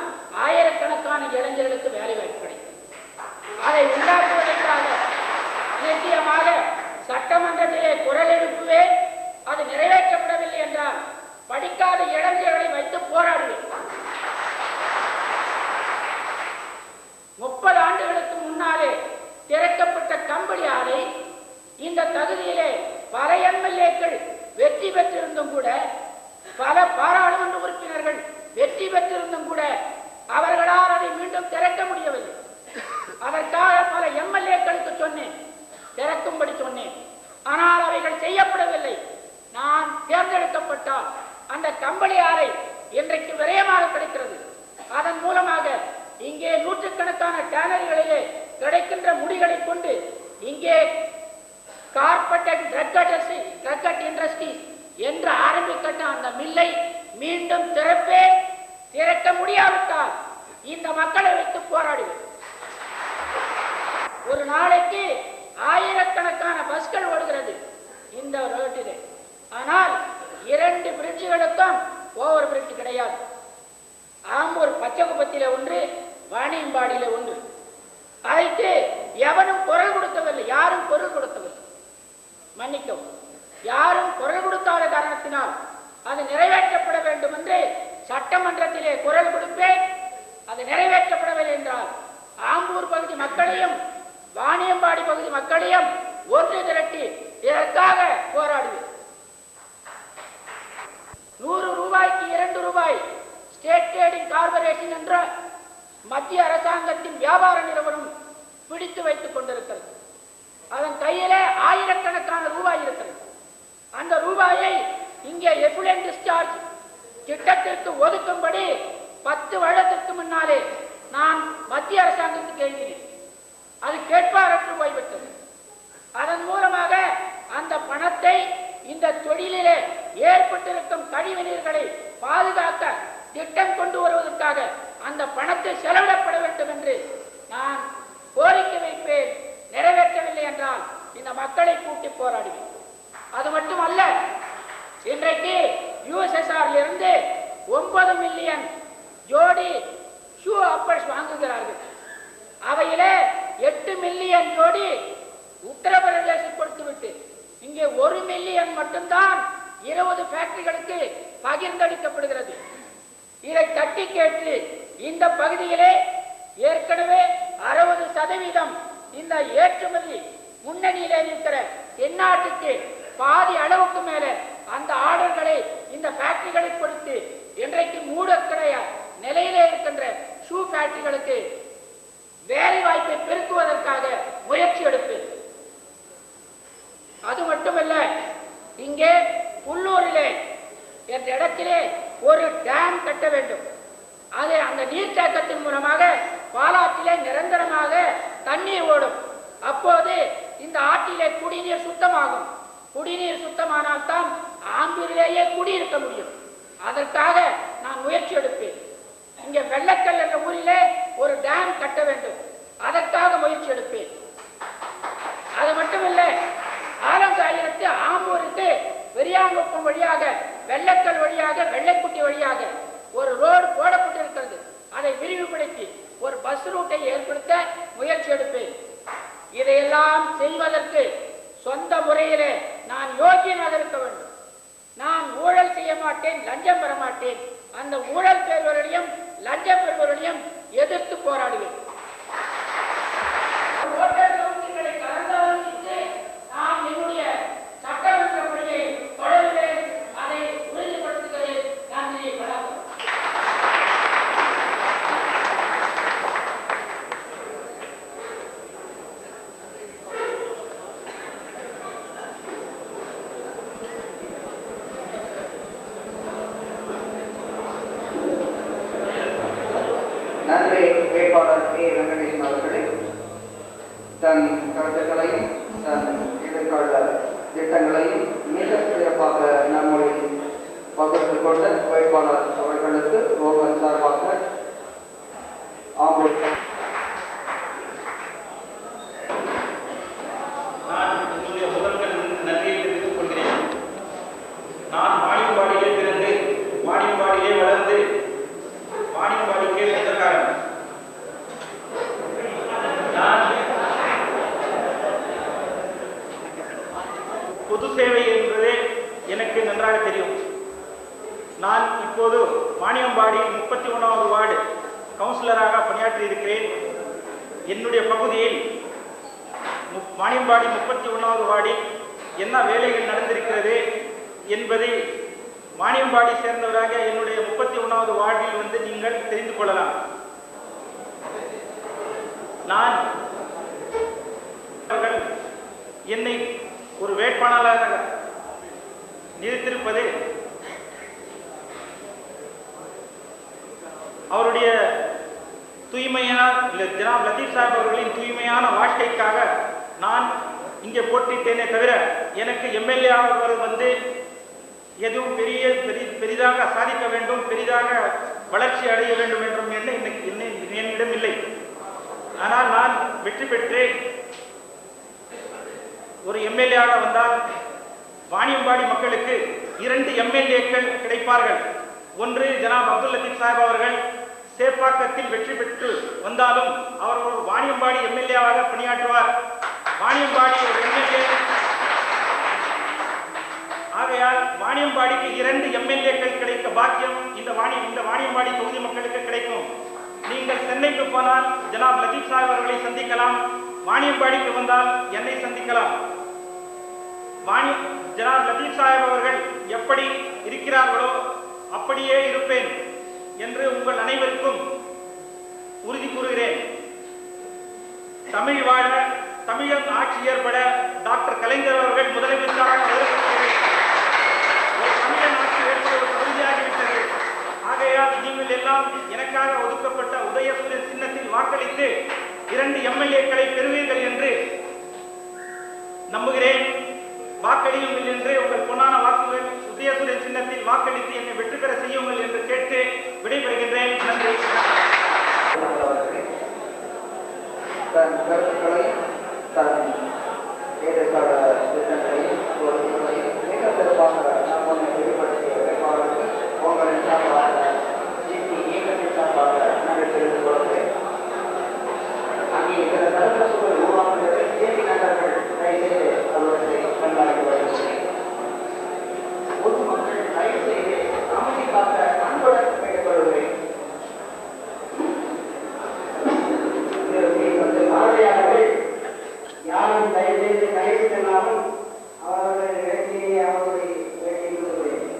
ஆயிரக்கணக்கான இளைஞர்களுக்கு வேலை வாய்ப்பு கிடைக்கும். அதை உண்டாக்குவதற்காக நிச்சயமாக சட்டமன்றத்திலே குரல் எழுப்புவேன். அது நிறைவேற்றப்படவில்லை என்றால் படிக்காத இளைஞர்களை வைத்து போராடுவேன். 30 ஆண்டுகளுக்கு முன்னாலே திறக்கப்பட்ட கம்பளி ஆலை இந்த தகுதியிலே பல எம்எல்ஏக்கள் வெற்றி பெற்றிருந்தும் கூட, பல பாராளுமன்ற உறுப்பினர்கள் வெற்றி பெற்றிருந்தும் கூட அவர்களால் அதை மீண்டும் திறக்க முடியவில்லை. அதற்காக பல எம்எல்ஏக்களுக்கு சொன்னேன், திறக்கும்படி சொன்னேன். ஆனால் அவைகள் செய்யப்படவில்லை. நான் தேர்ந்தெடுக்கப்பட்டால் அந்த கம்பளி ஆலை இன்றைக்கு விரயமாக கிடைக்கிறது. அதன் மூலமாக இங்கே நூற்றுக்கணக்கான டேனரிகளிலே கிடைக்கின்ற முடிகளை கொண்டு இங்கே கார்பெட் ட்ரக் இண்டஸ்ட்ரீஸ் என்று ஆரம்பிக்கின்ற அந்த மில்லை மீண்டும் திறப்பேன். திறக்க முடியாவிட்டால் இந்த மக்களை வைத்து போராடுவேன். ஒரு நாளைக்கு ஆயிரக்கணக்கான பஸ்கள் ஓடுகிறது இந்த ரோட்டிலே. ஆனால் 2 பிரிட்ஜுகளுக்கும் ஓவர் பிரிட்ஜ் கிடையாது. ஆம்பூர் பச்சைக்குப்பத்திலே ஒன்று, வாணியம்பாடியிலே ஒன்று. அதற்கு எவனும் குரல் கொடுக்கவில்லை. யாரும் குரல் கொடுக்கவில்லை. மன்னிக்கவும், யாரும் குரல் கொடுக்காத காரணத்தினால் அது நிறைவேற்றப்பட வேண்டும் என்று சட்டமன்றத்திலே குரல் கொடுப்பேன். அது நிறைவேற்றப்படவில்லை என்றால் ஆம்பூர் பகுதி மக்களையும் வாணியம்பாடி பகுதி மக்களையும் ஒன்று திரட்டி இதற்காக போராடுவேன். 100 ரூபாய்க்கு 2 ரூபாய் ஸ்டேட் ட்ரேடிங் கார்பரேஷன் என்ற மத்திய அரசாங்கத்தின் வியாபார நிறுவனம் பிடித்து வைத்துக் கொண்டிருக்கிறது. அதன் கையிலே ஆயிரக்கணக்கான ரூபாய் இருக்கிறது. அந்த ரூபாயை இங்கே எஃபுலென்ட் டிஸ்சார்ஜ் திட்டத்திற்கு ஒதுக்கும்படி 10 வருடத்திற்கு முன்னாலே நான் மத்திய அரசாங்கத்துக்கு எழுதினேன். அது கேட்பாரற்று போய்விட்டது. அதன் மூலமாக அந்த பணத்தை இந்த தொழிலிலே ஏற்பட்டிருக்கும் கழிவு நீர்களை பாதுகாக்க திட்டம் கொண்டு வருவதற்காக அந்த பணத்தை செலவிடப்பட வேண்டும் என்று நான் கோரிக்கை வைப்பேன். நிறைவேற்றவில்லை என்றால் இந்த மக்களை கூட்டி போராடுவேன். அது மட்டுமல்ல, இன்றைக்கு யுஎஸ்எஸ்ஆர் இருந்து 9 மில்லியன் ஜோடி ஷூ அப்பர்ஸ் வாங்குகிறார்கள். அவையிலே 8 மில்லியன் ஜோடி உத்தரப்பிரதேசம் கொடுத்துவிட்டு இங்கே 1 மில்லியன் மட்டும்தான் 20 ஃபேக்டரிகளுக்கு பகிர்ந்தளிக்கப்படுகிறது. இதை தட்டி கேட்டு இந்த பகுதியிலே ஏற்கனவே 60% இந்த ஏற்றுமதி முன்னணியிலே இருக்கிற தென்னாட்டுக்கு பாதி அளவுக்கு மேல அந்த ஆர்டர்களை இந்த ஃபேக்டரிகளுக்கு கொடுத்து இன்றைக்கு மூடக்கிடைய நிலையிலே இருக்கின்ற ஷூ ஃபேக்டரிகளுக்கு வேலை வாய்ப்பை பெருக்குவதற்காக முயற்சி எடுப்பேன். அது மட்டுமல்ல, இங்கே புல்லூரிலே என்ற இடத்திலே ஒரு டேம் கட்ட வேண்டும். அது அந்த நீர்த்தேக்கத்தின் மூலமாக பாலாற்றிலே நிரந்தரமாக தண்ணீர் ஓடும். அப்போது இந்த ஆற்றிலே குடிநீர் சுத்தமாகும். குடிநீர் சுத்தமானால் தான் ஆம்பூரிலேயே குடியிருக்க முடியும். அதற்காக நான் முயற்சி எடுப்பேன். இங்கே வெள்ளக்கல் என்ற ஊரிலே ஒரு டேம் கட்ட வேண்டும். அதற்காக முயற்சி எடுப்பேன். அது மட்டுமில்லை, ஆலங்காயிரத்து ஆம்பூருக்கு பெரியாங்குப்பம் வழியாக வெள்ளக்கல் வழியாக வெள்ளைக்குட்டி வழியாக ஒரு ரோடு போடப்பட்டிருக்கிறது. அதை விரிவுபடுத்தி ஒரு பஸ் ரூட்டை ஏற்படுத்த முயற்சி எடுப்பேன். இதையெல்லாம் செய்வதற்கு சொந்த முறையிலே நான் யோகியனாக இருக்க வேண்டும். நான் ஊழல் செய்ய மாட்டேன், லஞ்சம் பெற மாட்டேன். அந்த ஊழல் பெறுவர்களையும் லஞ்சம் பெறுவர்களையும் எதிர்த்து போராடுவேன். நான் என்னுடைய சட்டமன்ற பணியை தொடருவேன். அதை உறுதிப்படுத்துகிறேன். நன்றி, வணக்கம். நன்றி வேட்பாளர் கே. வெங்கடேசன் அவர்களே. தன் கருத்துக்களையும் தன் எதிர்கால திட்டங்களையும் மிக சிறப்பாக நம்முடைய பகிர்ந்து கொண்ட வேட்பாளர் நன்றாக தெரியும். நான் இப்போது வாணியம்பாடி 31வது வார்டு கவுன்சிலராக பணியாற்றி இருக்கிறேன். என்னுடைய பகுதியில் வாணியம்பாடி 31வது வார்டில் என்ன வேலைகள் நடந்திருக்கிறது என்பதை வாணியம்பாடி சேர்ந்தவராக என்னுடைய 31வது வார்டில் வந்து நீங்கள் தெரிந்து கொள்ளலாம். நான் என்னை ஒரு வேட்பாளராக நிறுத்திருப்பது அவருடைய தூய்மையான ஜனாப் லத்தீப் சாஹிப் அவர்களின் தூய்மையான வாழ்க்கைக்காக நான் இங்கே போட்டிட்டேனே தவிர எனக்கு எம்எல்ஏ ஆவர் வந்து எதுவும் பெரிதாக சாதிக்க வேண்டும், பெரிதாக வளர்ச்சி அடைய வேண்டும் என்றும் என்னிடம் இல்லை. ஆனால் நான் வெற்றி பெற்று ஒரு எம்எல்ஏவாக வந்தால் வாணியம்பாடி மக்களுக்கு 2 எம்எல்ஏக்கள் கிடைப்பார்கள். ஒன்று ஜனாப் அப்துல் லத்தீப் சாஹிப் அவர்கள் சேப்பாக்கத்தில் வெற்றி பெற்று வந்தாலும் அவர் ஒரு வாணியம்பாடி எம்எல்ஏவாக பணியாற்றுவார். வாணியம்பாடி ஒரு எம்எல்ஏ ஆகையால் வாணியம்பாடிக்கு 2 எம்எல்ஏக்கள் கிடைக்க பாக்கியம் இந்த வாணியம்பாடி தொகுதி மக்களுக்கு கிடைக்கும். நீங்கள் சென்னைக்கு போனால் ஜனாப் லத்தீப் சாஹிப் அவர்களை சந்திக்கலாம், வாணியம்பாடிக்கு வந்தால் என்னை சந்திக்கலாம். ஜனாப் லத்தீப் சாஹிப் அவர்கள் எப்படி இருக்கிறார்களோ அப்படியே இருப்பேன் என்று உங்கள் அனைவருக்கும் உறுதி கூறுகிறேன். தமிழ் வாழ, தமிழன் ஆட்சி ஏற்பட டாக்டர் கலைஞர் அவர்கள் முதலமைச்சராக தமிழன் ஆட்சி ஏற்பட ஒரு பகுதியாகிவிட்டது. ஆகையால் நீங்கள் எல்லாம் எனக்காக ஒதுக்கப்பட்ட உதயசூரியன் சின்னத்தில் வாக்களித்து 2 எம்எல்ஏக்களை பெறுவீர்கள் என்று நம்புகிறேன். வாக்களியுங்கள் என்று உங்கள் பொன்னான வாக்குகள் உதயசூரியன் சின்னத்தில் வாக்களித்து என்னை வெற்றி பெற செய்யுங்கள் என்று கேட்டு விடைபெறுகின்றேன். நன்றி. தன் கருத்துக்களையும் தன் ஏற்கால திட்டங்களையும் மிக சிறப்பாக நம்மை வெளிப்படுத்திய வேட்பாளருக்கு உங்களின் சார்பாக இயக்கத்தின் சார்பாக நன்றி தெரிவித்துக் கொள்கிறேன். அங்கே சில தடுப்பு சூழல் உருவாக்குவதை தேதி நகர்கள் தயவுசெய்து அவர்களை கண்காணிக்க வருகிறேன். பொதுமக்கள் தயவுசெய்து அமைதி காக்க அன்புடன் கேட்டுக்கொள்கிறேன். பார்வையாளர்கள் யாரும் தயவுசெய்து கைது செல்லாமல் அவர்களுடைய வேட்டையை அவர்களை வேட்டையில் விடுகிறேன்.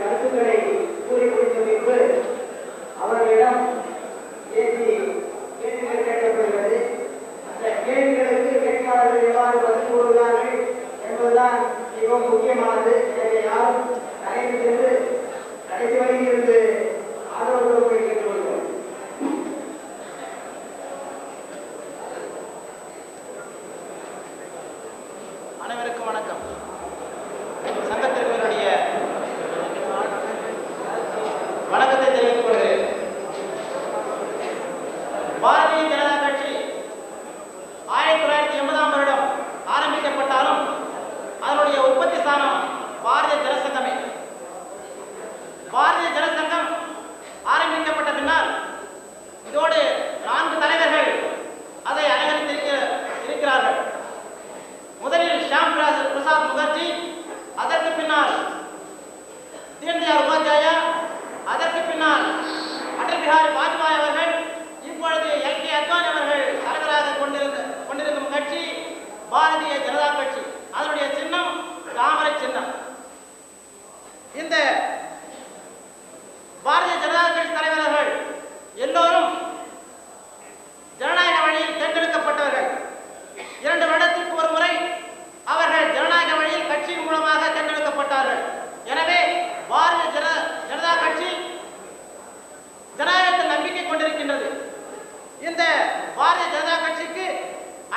கருத்துக்களை கூறி முடித்த பின்பு அவர்களிடம் கேள்விகள் கேட்கப்படுகிறது. அந்த கேள்விகளுக்கு வேட்பாளர்கள் எவ்வாறு பதில் கூறுகிறார்கள் என்பதுதான் மிகவும் முக்கியமானது. எனவே யாரும் கலைந்து சென்று கடைசி வரையில் இருந்து ஆதரவு கேட்டுக்கொள்கிறோம். அனைவருக்கும் வணக்கம். சங்கத்திற்குடைய வணக்கத்தை தெரிவித்துக் கொள்கிறேன். பாரதிய ஜனதா கட்சி 1980ஆம் வருடம் ஆரம்பிக்கப்பட்டாலும் அதனுடைய உற்பத்தி ஸ்தானம்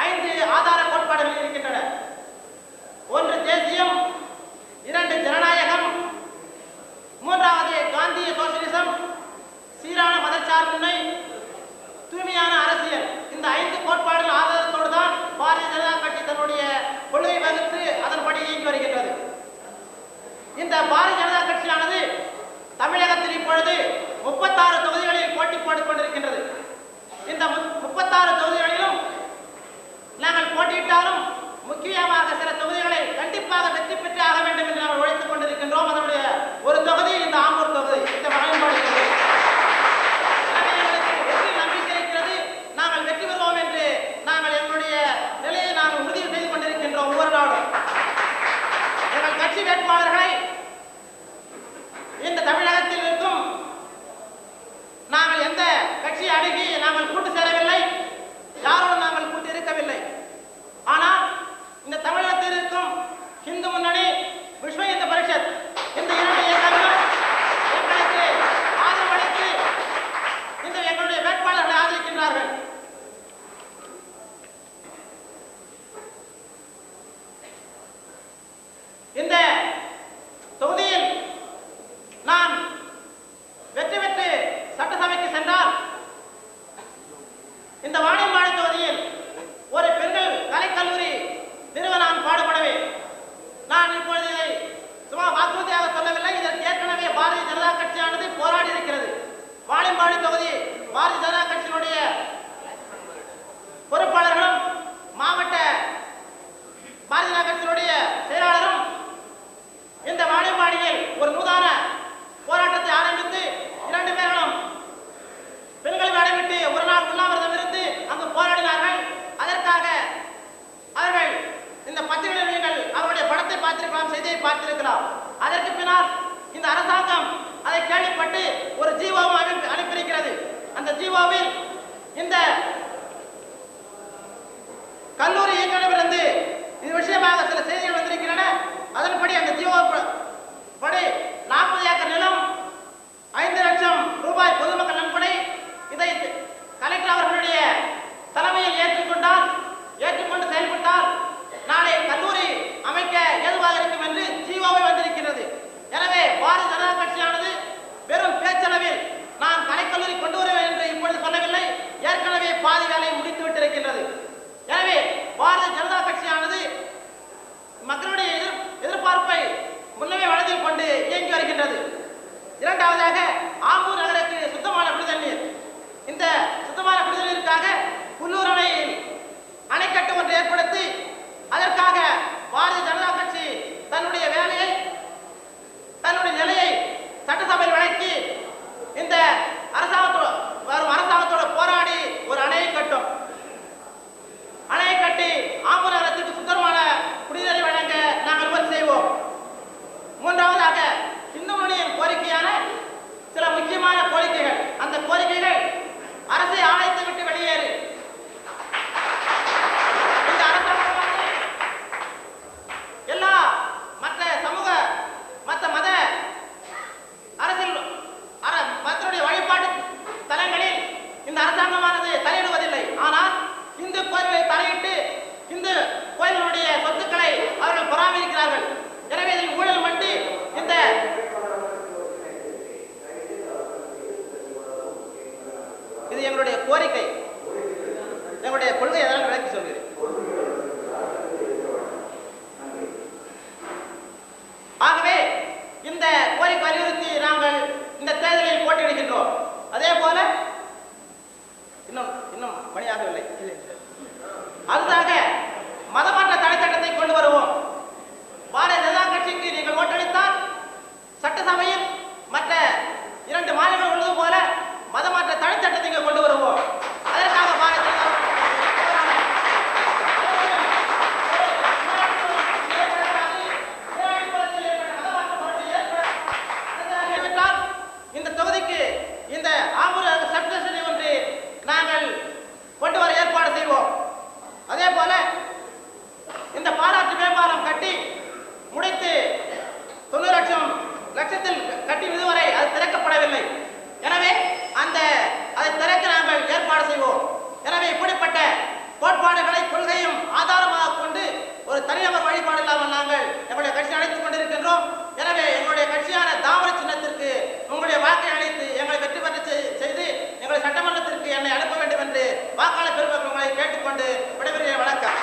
5 ஆதார கோட்பாடுகள் இருக்கின்றன. 1 தேசியம், 2 ஜனநாயகம், 3வது காந்திய சோசியலிசம், சீரான மதச்சார்பின்மை, தூய்மையான அரசியல். இந்த 5 கோட்பாடுகள் ஆதாரத்தோடு தான் பாரதிய ஜனதா கட்சி தன்னுடைய கொள்கை வகுத்து அதன்படி இயங்கி வருகின்றது. இந்த பாரதிய ஜனதா கட்சியானது தமிழகத்தில் இப்பொழுது 36 தொகுதிகளில் போட்டி போட்டுக் கொண்டிருக்கின்றது. இந்த 36 தொகுதிகளிலும் நாங்கள் போட்டியிட்டாலும் முக்கியமாக சில தொகுதிகளை கண்டிப்பாக வெற்றி பெற்று ஆக வேண்டும் என்று நாங்கள் உழைத்துக் கொண்டிருக்கின்றோம். அதனுடைய ஒரு தொகுதி இந்த ஆம்பூர் தொகுதி, இந்த வாணியம்பாடி தொகுதி. வெற்றி நம்பிக்கை இருக்கிறது. நாங்கள் வெற்றி பெறுவோம் என்று நாங்கள் எங்களுடைய நிலையை நாங்கள் உறுதி செய்து கொண்டிருக்கின்றோம். ஒவ்வொரு நாளும் எங்கள் கட்சி வேட்பாளர்களை இந்த தமிழகத்தில் இருக்கும் நாங்கள் எந்த கட்சியை அணுகி நாங்கள் கூட்டு சேரவில்லை, யாரோடு நாங்கள் கூட்டு இருக்கவில்லை. ஆனால் இந்த தமிழகத்தில் இருக்கும் இந்து முன்னணி, விஸ்வ இந்து பரிஷத், இந்த 2 இயக்கங்களும் எங்களுக்கு ஆதரவளித்து இந்த எங்களுடைய வேட்பாளர்களை ஆதரிக்கின்றார்கள். இந்த தொகுதியில் நான் வெற்றி பெற்று சட்டசபைக்கு சென்றால் இந்த வாணியம்பாடி தொகுதியில் ஒரு பெண்கள் கலைக்கல்லூரி நிறுவ நான் பாடுபடுவேன். நான் இப்பொழுது இதை சும்மா வாக்குறுதியாக சொல்லவில்லை. இதற்கு ஏற்கனவே பாரதிய ஜனதா கட்சியானது போராடி இருக்கிறது. வாணியம்பாடி தொகுதி பாரதிய ஜனதா கட்சியினுடைய பொறுப்பாளர்களும் மாவட்ட பாரதிய ஜனதா கட்சியினுடைய செயலாளரும் இந்த வாணியம்பாடியில் ஒரு நூதன போராட்டத்தை ஆரம்பித்து 2 பேர்களும் பெண்களை அடைவிட்டு ஒரு நாள் உண்ணாவிரதம் இருந்து அங்கு போராடினார்கள். அதற்காக அவர்கள் இந்த பத்திரிகையில் நீங்கள் அவருடைய படத்தை பார்த்திருக்கலாம், செய்தியை பார்த்திருக்கலாம். அதற்கு பின்னால் இந்த அரசாங்கம் அதை கேள்விப்பட்டு ஒரு ஜீவோவும் அனுப்பியிருக்கிறது. அந்த ஜீவோவில் இந்த கல்லூரி இயக்குநரிடமிருந்து இது விஷயமாக சில செய்திகள் வந்திருக்கின்றன. அதன்படி அந்த ஜீவோ படி 40 ஏக்கர் நிலம், 5 லட்சம் ரூபாய் பொதுமக்கள் நன்கொடை, இதை கலெக்டர் அவர்களுடைய தலைமையில் ஏற்றுக்கொண்டு செயல்பட்டால் நாளை கல்லூரி அமைக்க ஏதுவாக இருக்கும் என்று ஜீவோவை வந்திருக்கிறது. எனவே பாரதிய ஜனதா கட்சியானது வெறும் பேச்சளவில் நான் கலைக்கல்லூரி கொண்டு வருவேன் என்று இப்பொழுது சொல்லவில்லை. ஏற்கனவே பாதி வேலையை முடித்து விட்டிருக்கின்றது. எனவே பாரதிய ஜனதா கட்சியானது மக்களுடைய எதிர்பார்ப்பை முன்னமே மனதில் கொண்டு இயங்கி வருகின்றது. 2வதாக ஆம்பூர் நகருக்கு சுத்தமான குடிநீர். இந்த சுத்தமான குடிநீருக்காக புல்லூர் அணையில் அணைக்கட்டு ஒன்று ஏற்படுத்தி அதற்காக பாரதிய ஜனதா கட்சி தன்னுடைய வேலையை, தன்னுடைய நிலையை சட்டசபையில் வழங்கி இந்த அரசாங்கத்தோடு போராடி ஒரு அணையை கட்டும். அணையை கட்டி ஆம்பூர் நகரத்திற்கு சுத்தமான குடிநீரை வழங்க நாங்கள் உறுதி செய்வோம். 3வதாக இந்து முன்னணியின் கோரிக்கையான சில முக்கியமான கோரிக்கைகள். அந்த கோரிக்கைகள் அரசை ஆணைத்து விட்டு வெளியேறு. இந்த அரசாங்கமானது எல்லா மற்ற சமூக மற்ற மத அரசியல் மற்றவருடைய வழிபாட்டு தலங்களில் இந்த அரசாங்கமானது தலையிடுவதில்லை. ஆனால் இந்து கோயில்களை தலையிட்டு இந்து கோயில்களுடைய சொத்துக்களை அவர்கள் பராமரிக்கிறார்கள். எனவே இதில் ஊழல் மண்டி இந்த இது எங்களுடைய கோரிக்கை, எங்களுடைய கொள்கை எதாவது விளக்கி சொல்கிறேன். ஆகவே இந்த கோரிக்கை வலியுறுத்தி நாங்கள் இந்த தேர்தலில் போட்டியிடுகின்றோம். அதே போல இன்னும் பணியாகவில்லை. அதுதாக மதமாற்ற தடை சட்டத்தை கொண்டு வருவோம். பாரதிய ஜனதா கட்சிக்கு நீங்கள் ஓட்டளித்தால் சட்டசபையில் மற்ற 2 மாநிலங்கள் உள்ளது போல மதமாற்ற தடை சட்டத்தை இங்கே கொண்டு வருவோம். அதற்காக பாரதிய ஜனதா இந்த தொகுதிக்கு இந்த ஆம்பூர் சட்டசபை ஒன்று நாங்கள் கொண்டு வர ஏற்பாடு செய்வோம். அதே போல கேட்டுக்கொண்டு விடைபெறுகிறேன். வணக்கம்.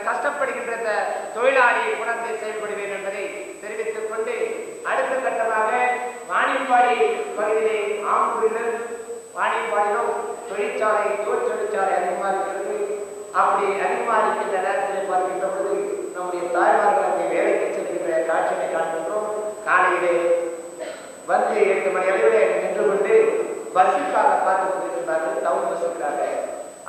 கஷ்டப்படுகின்ற தொழிலாளியை உணர்ந்து செயல்படுவேன் என்பதை தெரிவித்துக் கொண்டு அடுத்த கட்டமாக வாணியம்பாடி பகுதியிலே ஆம்பூரிலும் வாணியம்பாடியிலும் தொழிற்சாலை தொழிற்சாலை அதிகமாக இருக்கிறது. அப்படி அதிகமாக இருக்கின்ற நேரத்தில் பார்க்கின்ற பொழுது நம்முடைய தாய்மார்கள் அங்கே வேலைக்கு செல்கின்ற காட்சியை காண்கின்றோம். காலையிலே வந்து 8 மணி அளவிலே நின்று கொண்டு பஸ்ஸுக்காக பார்த்துக் கொண்டிருக்கிறார்கள், டவுன் பஸ்ஸுக்காக.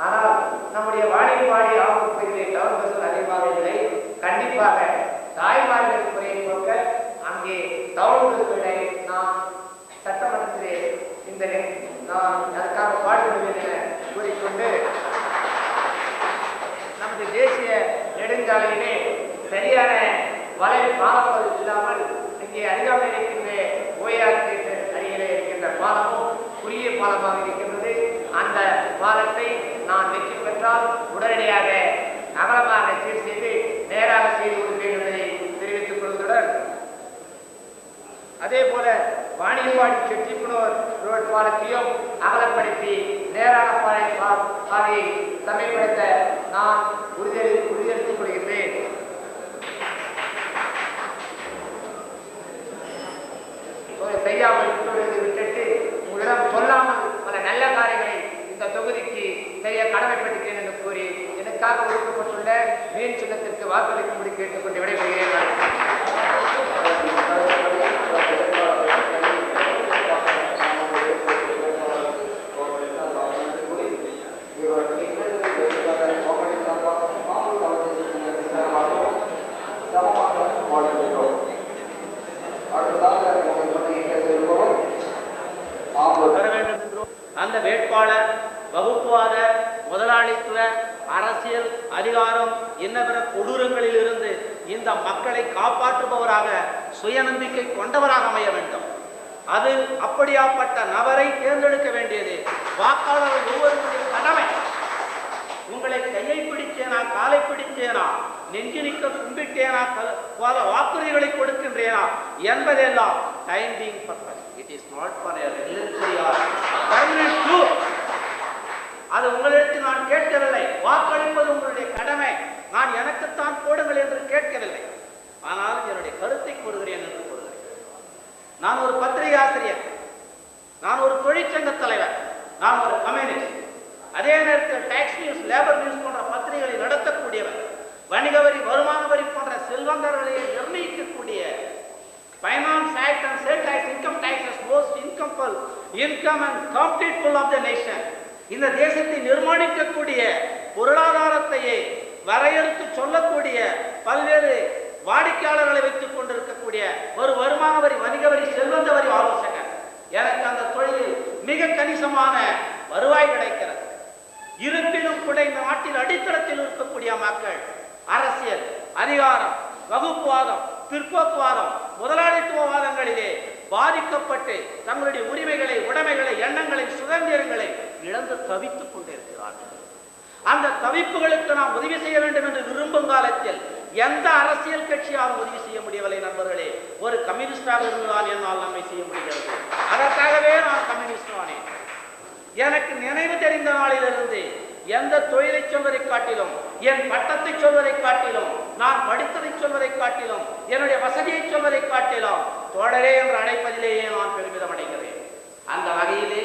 ஆனால் நம்முடைய வாணியம்பாடி ஆம்பூர் பகுதியிலே டவுன் பஸ்ஸுகள் அதிகமாக இல்லை. கண்டிப்பாக தாய்மார்களின் குறையை போக்க அங்கே டவுன் பஸ்களை நாம் சட்டமன்றத்திலே நான் அதுக்காக பாடுபடுவேன் என கூறிக்கொண்டு நமது தேசிய நெடுஞ்சாலையிலே சரியான பாலங்கள் இல்லாமல் இங்கே அருகாமையில் இருக்கின்ற ஓயார் அருகிலே இருக்கின்ற பாலமும் குறுகிய பாலமாக இருக்கின்றது. அந்த பாலத்தை நான் வெற்றி பெற்றால் உடனடியாக அகலமாக சீர் செய்து நேராக செய்து கொடுப்பேன் என்பதை தெரிவித்துக் கொள்வதுடன் அதே போல வாணியம்பாடி செட்டிப்புனூர் ரோடு பாலத்தையும் அகலப்படுத்தி நேரான பாதையை சமயப்படுத்த நான் உறுதியளித்துக் கொள்கின்றேன். செய்யாமல் விட்டுட்டு உங்களிடம் சொல்லாமல் பல நல்ல காரியங்களை இந்த தொகுதிக்கு செய்ய கடமைப்பட்டிருக்கேன் என்று கூறி எனக்காக ஒதுக்கப்பட்டுள்ள வீண் சின்னத்திற்கு வாக்களிக்கும்படி கேட்டுக்கொண்டு விடைபெறுகிறேன். அந்த வேட்பாளர் வகுப்புவாத முதலாளித்துவ அரசியல் அதிகாரம் இன்னபிற கொடூரங்களில் இருந்து இந்த மக்களை காப்பாற்றுபவராக சுயநம்பிக்கை கொண்டவராக அமைய வேண்டும். அது அப்படியாப்பட்ட நபரை தேர்ந்தெடுக்க வேண்டியது வாக்காளர்கள் ஒவ்வொருவருடைய கடமை. உங்களை கையை பிடிச்சேனா, காலை பிடிச்சேனா, நெஞ்சு நிற்க கும்பிட்டேனா, பல வாக்குறுதிகளை கொடுக்கின்றேனா என்பதெல்லாம் time being purpose. It is not for a regularly or permanent truth. அது உங்களிடத்தில் நான் கேட்கவில்லை. வாக்களிப்பது உங்களுடைய கடமை. நான் எனக்குத்தான் போடுங்கள் என்று கேட்கவில்லை. ஆனால் என்னுடைய கருத்தை கூறுகிறேன் என்று கூறுகிறேன். நான் ஒரு பத்திரிகை ஆசிரியர், நான் ஒரு தொழிற்சங்க தலைவர், நான் ஒரு கம்யூனிஸ்ட். அதே நேரத்தில் டாக்ஸ் நியூஸ், லேபர் நியூஸ் போன்ற பத்திரிகைகளை நடத்தக்கூடியவர், வணிக வரி, வருமான வரி போன்ற செல்வந்தர்களை நிர்ணயிக்கக்கூடிய Finance Act and State Tax, Income Tax is most income and complete full of the nation. இந்த தேசத்தை நிர்மாணிக்கக்கூடிய பொருளாதாரத்தையே வரையறுத்து சொல்லக்கூடிய பல்வேறு வாடிக்கையாளர்களை வைத்துக் கொண்டிருக்கக்கூடிய ஒரு வருமான வரி, வணிக வரி, செல்வந்த வரி ஆலோசகர். எனக்கு அந்த தொழிலில் மிக கணிசமான வருவாய் கிடைக்கிறது. இருப்பினும் கூட இந்த நாட்டில் அடித்தளத்தில் இருக்கக்கூடிய மக்கள் அரசியல், அதிகாரம், வகுப்புவாதம், பிற்போக்குவாதம், முதலாளித்துவவாதங்களிலே பாதிக்கப்பட்டு தங்களுடைய உரிமைகளை, உடைமைகளை, எண்ணங்களை, சுதந்திரங்களை இழந்து தவித்துக் கொண்டிருக்கிறார்கள். அந்த தவிப்புகளுக்கு நாம் உதவி செய்ய வேண்டும் என்று விரும்பும் காலத்தில் எந்த அரசியல் கட்சியாலும் உதவி செய்ய முடியவில்லை. நண்பர்களே, ஒரு கம்யூனிஸ்டாக இருந்தால் என்னால் நன்மை செய்ய முடிகிறது. அதற்காகவே நான் கம்யூனிஸ்ட் ஆனேன். எனக்கு நினைவு தெரிந்த நாளிலிருந்து எந்த தொழிலை சொல்வதை காட்டிலும், என் பட்டத்தை சொல்வதை காட்டிலும், நான் படித்ததை சொல்வதை காட்டிலும், என்னுடைய வசதியை சொல்வதை காட்டிலும் தோழரே என்று அழைப்பதிலேயே நான் பெருமிதம் அடைகிறேன். அந்த வகையிலே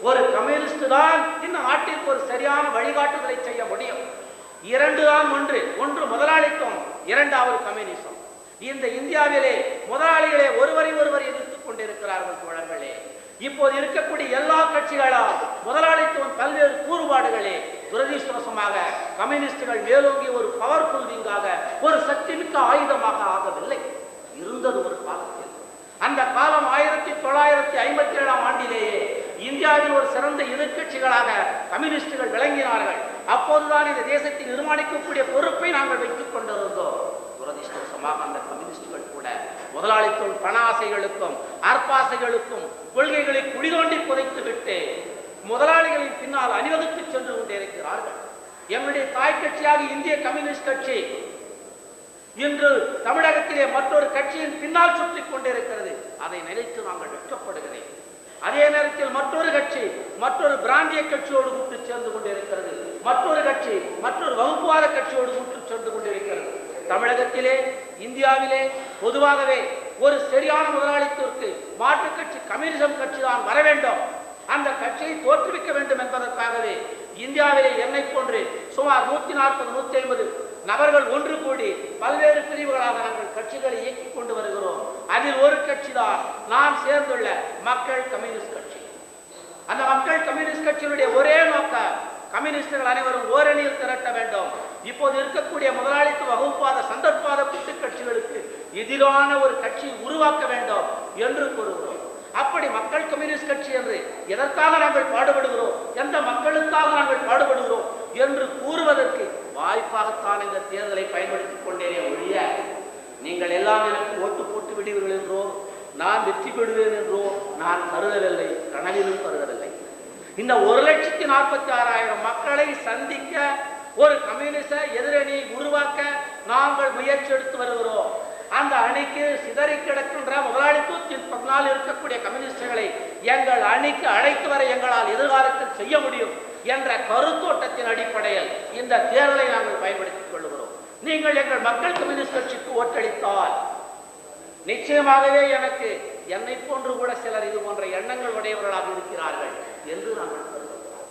ஒரு கம்யூனிஸ்ட் தான் இந்த நாட்டிற்கு ஒரு சரியான வழிகாட்டுதலை செய்ய முடியும். இரண்டு தான் ஒன்று முதலாளித்துவம், இரண்டாவது கம்யூனிசம். இந்த இந்தியாவிலே முதலாளிகளே ஒருவரை எதிர்த்துக் கொண்டிருக்கிறார்கள் தோழர்களே. இப்போது இருக்கக்கூடிய எல்லா கட்சிகளும் முதலாளித்துவம் பல்வேறு கூறுபாடுகளே துரதிருஷ்டவசமாக கம்யூனிஸ்டுகள் மேலோங்கி ஒரு பவர்ஃபுல் விங்காக, ஒரு சக்தி மிக்க ஆயுதமாக ஆகவில்லை. இருந்தது ஒரு காலத்தில். அந்த காலம் 1957ஆம் ஆண்டிலேயே இந்தியாவில் ஒரு சிறந்த எதிர்கட்சிகளாக கம்யூனிஸ்டுகள் விளங்கினார்கள். அப்போதுதான் இந்த தேசத்தை நிர்மாணிக்கக்கூடிய பொறுப்பை நாங்கள் வைத்துக் கொண்டிருந்தோம். துரதிருஷ்டவசமாக அந்த கம்யூனிஸ்டுகள் கூட முதலாளித்துவ பண ஆசைகளுக்கும் அற்பாசைகளுக்கும் கொள்கைகளை குடிதோண்டி புதைத்து விட்டு முதலாளிகளின் பின்னால் அணிவகுத்து சென்று கொண்டிருக்கிறார்கள். எங்களுடைய தாய் கட்சியாக இந்திய கம்யூனிஸ்ட் கட்சி இன்று தமிழகத்திலே மற்றொரு கட்சியின் பின்னால் சுற்றிக் கொண்டிருக்கிறது. அதை நினைத்து நாங்கள் வெட்கப்படுகிறேன். அதே நேரத்தில் மற்றொரு கட்சி மற்றொரு பிராந்திய கட்சியோடு கூட்டு சேர்ந்து கொண்டிருக்கிறது. மற்றொரு கட்சி மற்றொரு வகுப்புவாத கட்சியோடு கூட்டு சேர்ந்து கொண்டிருக்கிறது. தமிழகத்திலே, இந்தியாவிலே பொதுவாகவே ஒரு சரியான முதலாளித்துவத்திற்கு, மாற்று கட்சி கம்யூனிசம் கட்சி தான் வர வேண்டும், அந்த கட்சியை தோற்றுவிக்க வேண்டும் என்பதற்காகவே இந்தியாவிலே என்னை போன்று சுமார் 140-150 நபர்கள் ஒன்று கூடி பல்வேறு பிரிவுகளாக நாங்கள் கட்சிகளை இயக்கிக் கொண்டு வருகிறோம். அதில் ஒரு கட்சி தான் நான் சேர்ந்துள்ள மக்கள் கம்யூனிஸ்ட் கட்சி. அந்த மக்கள் கம்யூனிஸ்ட் கட்சியினுடைய ஒரே நோக்கம் கம்யூனிஸ்டுகள் அனைவரும் ஓரணியில் திரட்ட வேண்டும். இப்போது இருக்கக்கூடிய முதலாளித்துவ வகுப்பாத சந்தர்ப்பாத கூட்டு கட்சிகளுக்கு எதிரான ஒரு கட்சியை உருவாக்க வேண்டும் என்று கூறுகிறோம். அப்படி மக்கள் கம்யூனிஸ்ட் கட்சி என்று எதற்காக நாங்கள் பாடுபடுகிறோம், எந்த மக்களுக்காக நாங்கள் பாடுபடுகிறோம் என்று கூறுவதற்கு வாய்ப்பாகத்தான் இந்த தேர்தலை பயன்படுத்திக் கொண்டேனே ஒழிய நீங்கள் எல்லாம் எனக்கு ஓட்டு போட்டு விடுவீர்கள் என்றோ நான் வெற்றி பெறுவேன் என்றோ நான் கருதவில்லை, கனவிலும் கருதவில்லை. இந்த 1,46,000 மக்களை சந்திக்க ஒரு கம்யூனிச எதிரணியை உருவாக்க நாங்கள் முயற்சி எடுத்து வருகிறோம். அந்த அணிக்கு சிதறி கிடக்கின்ற முதலாளித்துவத்தின் பின்னால் இருக்கக்கூடிய கம்யூனிஸ்டுகளை எங்கள் அணிக்கு அழைத்து வர எங்களால் எதிர்காலத்தில் செய்ய முடியும் என்ற கருத்தோட்டத்தின் அடிப்படையில் இந்த தேர்தலை நாங்கள் பயன்படுத்திக் கொள்கிறோம். நீங்கள் எங்கள் மக்கள் கம்யூனிஸ்ட் கட்சிக்கு ஓட்டளித்தால் நிச்சயமாகவே எனக்கு என்னை போன்று கூட சிலர் இது போன்ற எண்ணங்கள் உடையவர்களாக இருக்கிறார்கள் என்று நாங்கள் கருதுகிறோம்.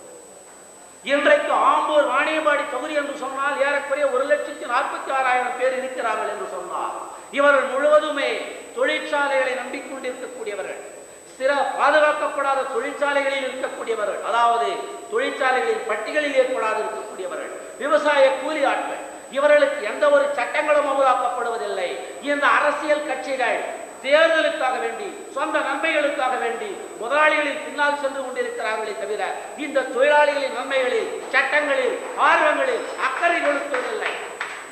இன்றைக்கு ஆம்பூர் வாணியம்பாடி தொகுதி என்று சொன்னால் ஏறக்குறைய 1,46,000 பேர் இருக்கிறார்கள் என்று சொன்னார். இவர்கள் முழுவதுமே தொழிற்சாலைகளை நம்பிக்கொண்டிருக்கக்கூடியவர்கள், சில பாதுகாக்கப்படாத தொழிற்சாலைகளில் இருக்கக்கூடியவர்கள், அதாவது தொழிற்சாலைகளின் பட்டிகளில் ஏற்படாது இருக்கக்கூடியவர்கள், விவசாய கூலி ஆட்கள். இவர்களுக்கு எந்த ஒரு சட்டங்களும் அமலாக்கப்படுவதில்லை. இந்த அரசியல் கட்சிகள் தேர்தலுக்காக வேண்டி சொந்த நன்மைகளுக்காக வேண்டி முதலாளிகளின் பின்னால் சென்று கொண்டிருக்கிறார்களே தவிர இந்த தொழிலாளிகளின் நன்மைகளில் சட்டங்களில் ஆர்வங்களில் அக்கறை கொடுப்பதில்லை.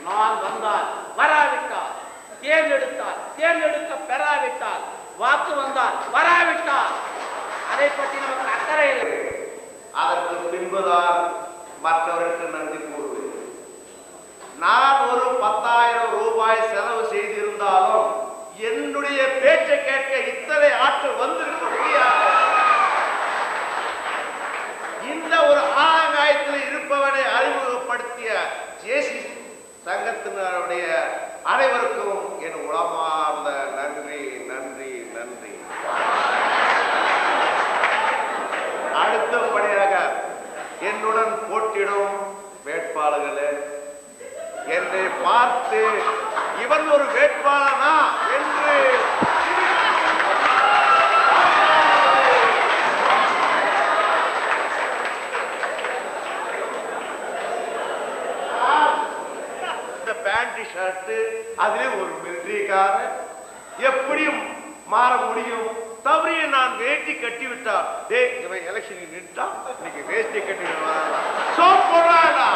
நான் வந்தால் வராவிட்டால், தேர்ந்தெடுத்தால் தேர்ந்தெடுக்க பெறாவிட்டால், வாக்கு வந்தால் வராவிட்டால் அதை பற்றி நமக்கு அக்கறை இல்லை. அதற்கு பின்புதான் மற்றவருக்கு நன்றி கூறுவேன். நான் ஒரு 10,000 ரூபாய் செலவு செய்திருந்தாலும் என்னுடைய பேச்சை கேட்க இத்தனை ஆட்கள் வந்திருக்க முடியாது. இந்த ஒரு ஆங்காயத்தில் இருப்பவனை அறிமுகப்படுத்திய ஜேசி சங்கத்தினருடைய அனைவருக்கும் என் உளமார்ந்த நன்றி நன்றி நன்றி. அடுத்தபடியாக என்னுடன் போட்டியிடும் வேட்பாளர்களே, என்னை பார்த்து இவன் ஒரு வேட்பாளனா என்று பேண்ட் ஷர்ட் அதிலே ஒரு மிலிட்டரிக்காரன் எப்படியும் மாற முடியும். தவறிய நான் வேட்டி கட்டி விட்டா, டே இவன் எலெக்ஷன் நின்றுட்டா இன்னைக்கு வேஷ்டி கட்டி போடுறாடா.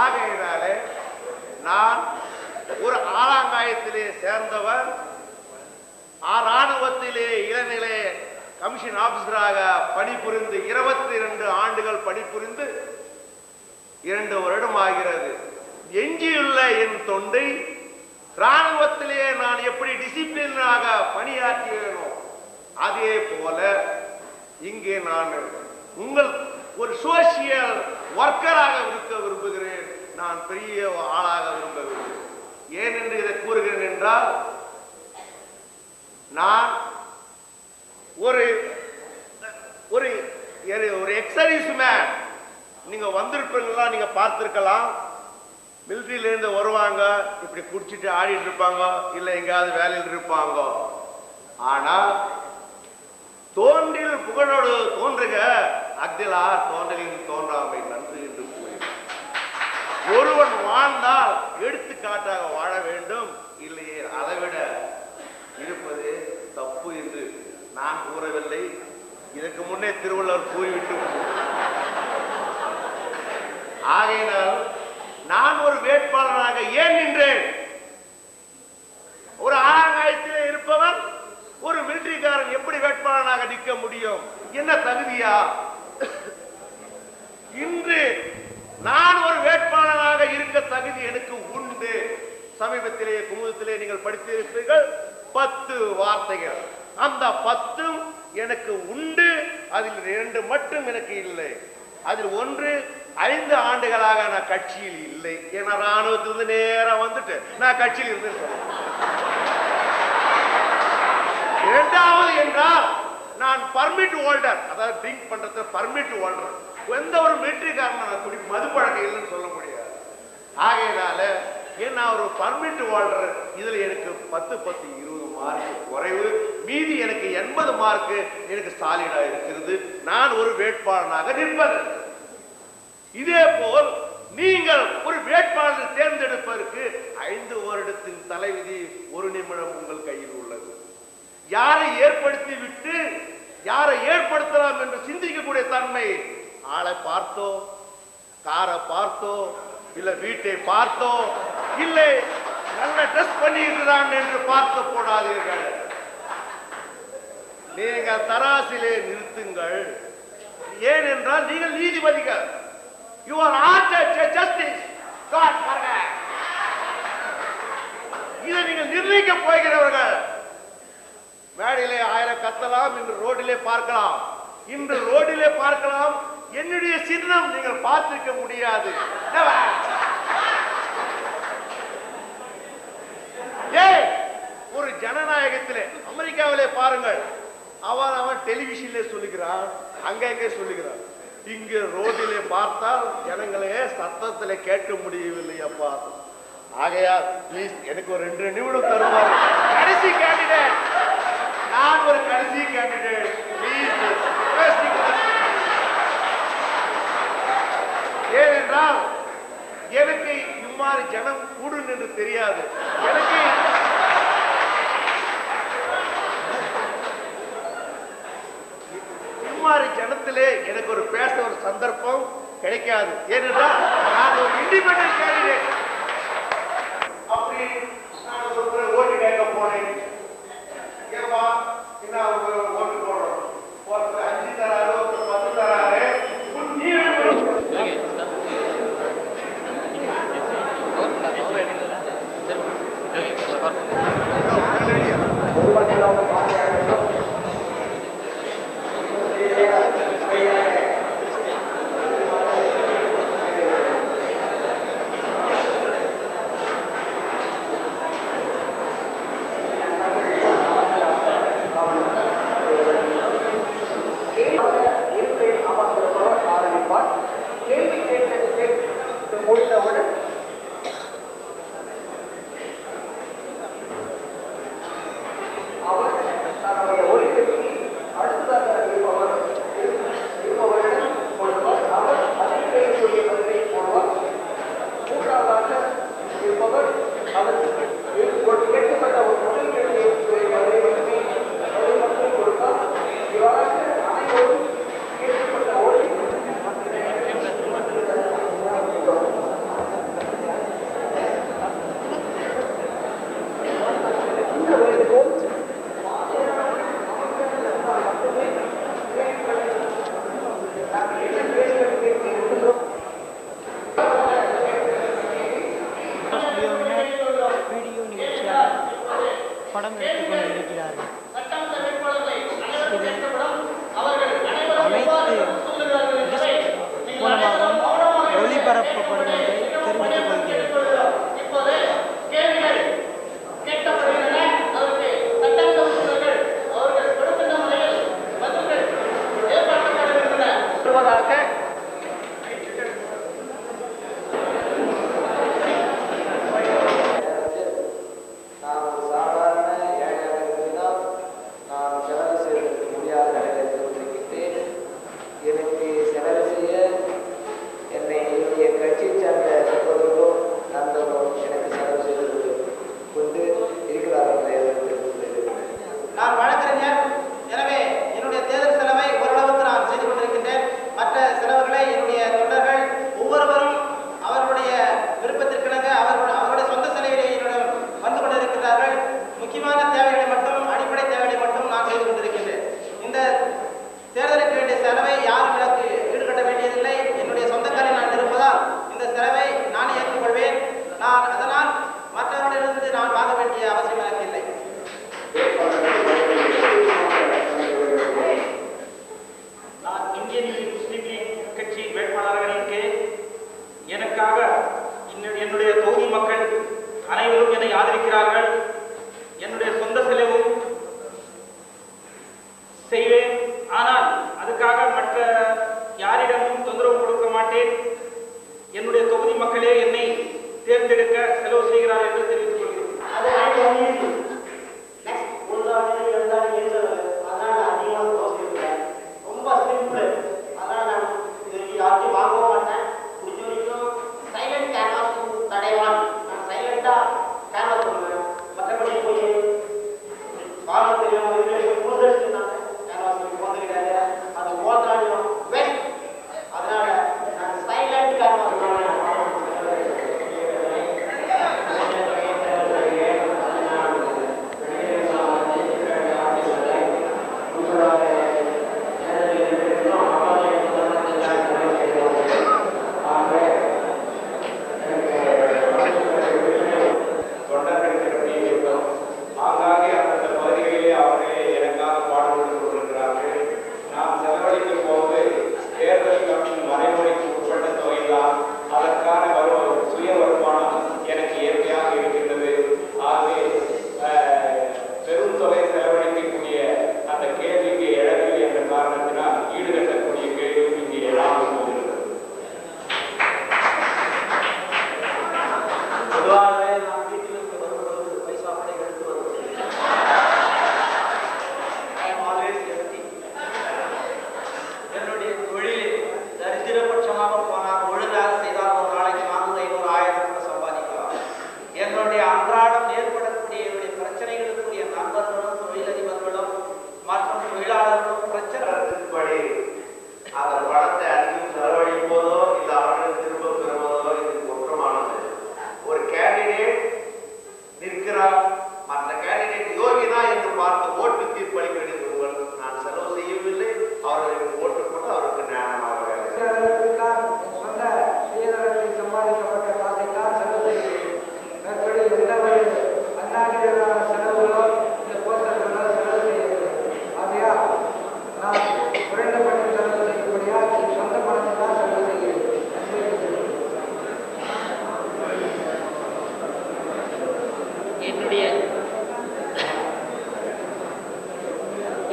ஆகையினாலே நான் ஒரு ஆறாங்காயத்திலே சேர்ந்தவர், ராணுவத்திலே இளநிலை கமிஷன் ஆபீசராக பணிபுரிந்து 22 ஆண்டுகள் பணிபுரிந்து 2 வருடம் ஆகிறது. எஞ்சியுள்ள என் தொண்டை ராணுவத்திலே நான் எப்படி டிசிப்ளினாக பணியாற்றினோ அதே போல இங்கே நான் உங்கள் ஒரு சோசியல் ஒர்க்கராக இருக்க விரும்புகிறேன். நான் பெரிய ஆளாக விரும்பவில்லை. ஏன் என்று இதை கூறுகிறேன் என்றால், நான் ஒரு ஒரு எக்ஸர்வீஸ் மேன். நீங்க வந்திருப்பீங்களா, நீங்க பார்த்திருக்கலாம். மிலிட்டரியில இருந்து வருவாங்க, இப்படி குடிச்சிட்டு ஆடிட்டு இருப்பாங்க, இல்ல எங்கேயாவது வேலையில் இருப்பாங்க. ஆனா தோன்றில் புகழோடு தோன்றுக அக்திலார் தோன்றலின் தோன்றாமை நன்று என்று கூறி ஒருவன் வாழ்ந்தால் எடுத்துக்காட்டாக வாழ வேண்டும், இல்லையே அதைவிட இருப்பது தப்பு என்று நான் கூறவில்லை. இதற்கு முன்னே திருவள்ளுவர் கூறிவிட்டு ஆகையினால் நான் ஒரு வேட்பாளராக ஏன் நின்றேன்? ஒரு ஆங்காயத்திலே இருப்பவன் ஒரு மிலிட்டரிக்காரன் எப்படி வேட்பாளராக நிற்க முடியும்? என்ன தகுதியா? இன்று நான் ஒரு வேட்பாளராக இருக்க தகுதி எனக்கு உண்டு. சமீபத்திலே குமுதத்திலே நீங்கள் படித்திருப்பீர்கள் 10 வார்த்தைகள். அந்த 10ம் எனக்கு உண்டு. அதில் 2 மட்டும் எனக்கு இல்லை. அதில் ஒன்று, 5 ஆண்டுகளாக நான் கட்சியில் இல்லை. ஏன்னா ராணுவத்திலிருந்து நேரம் வந்துட்டு நான் கட்சியில் இருந்து நான் பர்மிட் ஹோல்டர், அதாவது ட்ரிங்க் பண்றது பர்மிட் ஹோல்டர். எந்த ஒரு மிலிட்டரிக்காரன் மது பழக்கம் இல்லைன்னு சொல்ல முடியாது. ஆகையினால நான் ஒரு பர்மிட் ஹோல்டர். இதுல எனக்கு 10-20 மார்க் குறைவு, மீதி எனக்கு 80 மார்க் எனக்கு சாலிடா இருக்கிறது. நான் ஒரு வேட்பாளனாக நிற்பது. இதே போல் நீங்கள் ஒரு வேட்பாளர் தேர்ந்தெடுப்பதற்கு 5 வருடத்தின் தலைவிதி 1 நிமிடம் உங்கள் கையில் உள்ளது. யாரை ஏற்படுத்தி விட்டு யாரை ஏற்படுத்தலாம் என்று சிந்திக்கக்கூடிய தன்மை, ஆளை பார்த்தோ, காரை பார்த்தோ, இல்ல வீட்டை பார்த்தோ, இல்லை நல்ல ட்ரெஸ் பண்ணியிருக்கிறான் என்று பார்த்து போடாதீர்கள். நீங்கள் தராசிலே நிறுத்துங்கள். ஏனென்றால் நீங்கள் நீதிபதிகள். You are not a justice. God forget. இதை நீங்கள் நிர்ணயிக்க போகிறவர்கள். மேடையிலே 1000 கத்தலாம், இன்று ரோடிலே பார்க்கலாம். இன்று ரோடிலே பார்க்கலாம். என்னுடைய சின்னம் நீங்கள் பார்த்திருக்க முடியாது. ஒரு ஜனநாயகத்திலே அமெரிக்காவிலே பாருங்கள், அவன் டெலிவிஷன்ல சொல்லுகிறான், அங்கே சொல்லுகிறான். இங்கு ரோடிலே பார்த்தால் ஜனங்களே சத்தத்திலே கேட்க முடியவில்லை அப்பா. ஆகையால் பிளீஸ் எனக்கு ஒரு 2 நிமிடம் தருவார். கடைசி கேண்டிடேட், நான் ஒரு கடைசி கேண்டிடேட். பிளீஸ். ஏனென்றால் எனக்கு இம்மாதிரி ஜனம் கூடும் என்று தெரியாது. எனக்கு இம்மாதிரி ஜனத்திலே எனக்கு ஒரு பேச ஒரு சந்தர்ப்பம் கிடைக்காது. ஏனென்றால் நான் ஒரு இண்டிபெண்டன்ட் கேண்டிடேட். அப்படி நான் ஒரு ஓட்டு கேட்க போனேன். ஏப்பா என்ன ஓட்டு போடுறோம், 5 தராரு, 10 தராரு.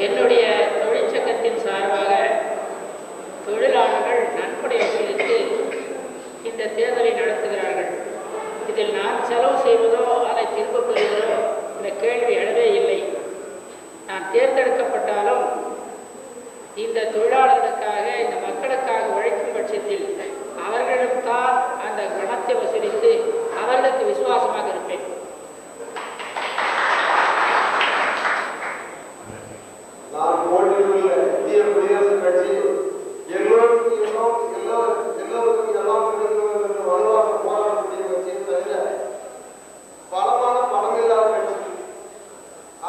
என்னுடைய தொழிற்சங்கத்தின் சார்பாக தொழிலாளர்கள் நன்கொடை வசூலித்து இந்த தேர்தலை நடத்துகிறார்கள். இதில் நான் செலவு செய்வதோ அதை திரும்பப் பெறுவதோ இந்த கேள்வி எழவே இல்லை. நான் தேர்ந்தெடுக்கப்பட்டாலும் இந்த தொழிலாளர்களுக்காக, இந்த மக்களுக்காக உழைக்கும் பட்சத்தில் அவர்களிடம்தான் அந்த பணத்தை வசூலித்து அவர்களுக்கு விசுவாசமாக இருப்பேன். நான் போட்டியுள்ள இந்திய குடியரசுக் கட்சி எல்லோருக்கும் எல்லாம் கிடைக்கும் என்று வலுவாக போராடக்கூடிய கட்சியை தவிர பலமான பணமில்லாத கட்சி.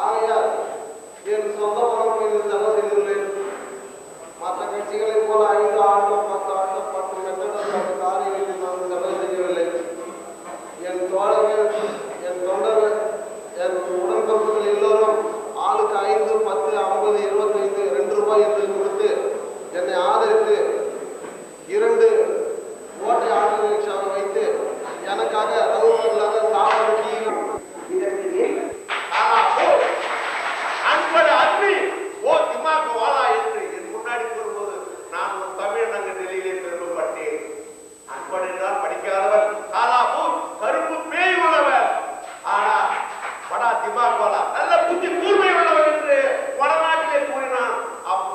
ஆகையால் என் சொந்த பணம் மீது செலவு செய்துள்ளேன். மற்ற கட்சிகளைப் போல 5 ஆண்டும் 10 ஆண்டும் 10 கட்டட காரியங்களில் நான் செலவு செய்யவில்லை. என் தோழர்கள், என் தொண்டர்கள், என் உடன்பிறப்புகள் எல்லோரும் ஆளுக்கு 5, 10, 50, 25, 2 ரூபாய் என்று கொடுத்து என்னை ஆதரித்து 2 ஓட்டை ஆட்டோ ரிக்ஷாவை வைத்து எனக்காக தகுதிகளாக சாப்பாடு அன்படு அன்பி ஓ திமாக்கு வாழா என்று என் முன்னாடி கூறும்போது நான் ஒரு தமிழன் என்ற நிலையிலே பெருமைப்பட்டேன். அன்படு என்றால் படிக்காதவர், காலாப்பூர் கருப்பு பேய் உள்ளவர். ஆனா படா திமாக் வாழா நல்ல புத்தி கூர்மை உள்ளவர் என்று வடநாட்டிலே கூறினான்.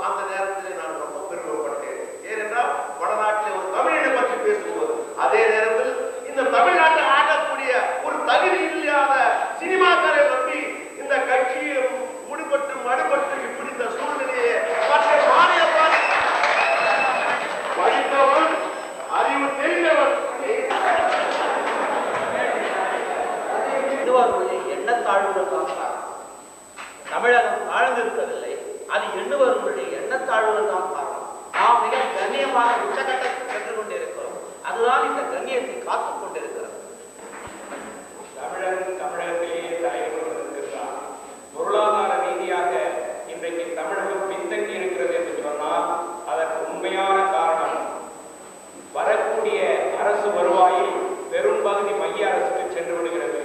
அந்த நேரத்திலே நான் ரொம்ப பெருமைப்பட்டேன். ஏனென்றால் வடநாட்டிலே ஒரு தமிழனை பற்றி பேசும்போது அதே நேரத்தில் இந்த தமிழ்நாட்டை ஆடக்கூடிய ஒரு தகுதி இல்லாத சினிமாக்களை நம்பி இந்த கட்சியை முடிபட்டு மடுபட்டு இப்படி இந்த சூழ்நிலையை மற்ற மாநில படித்தவன் அறிவு தெரிந்தவன் எண்ணத்தாழ்வுகள் தமிழகம் தாழ்ந்திருக்கவில்லை. அது எண்ணுவர்களுடைய எண்ணத்தாழ்வுகள் தான் காரணம். நாம் மிக கண்ணியமான உச்சகட்டத்தை சென்று கொண்டிருக்கிறோம். அதுதான் இந்த கண்ணியத்தை காத்துக் கொண்டிருக்கிறது. தமிழகத்திலேயே தலைவர்கள் பொருளாதார ரீதியாக இன்றைக்கு தமிழகம் பின்தங்கி இருக்கிறது என்று சொன்னால் அதற்கு உண்மையான காரணம் வரக்கூடிய அரசு வருவாயில் பெரும்பகுதி மைய அரசுக்கு சென்று விடுகிறது.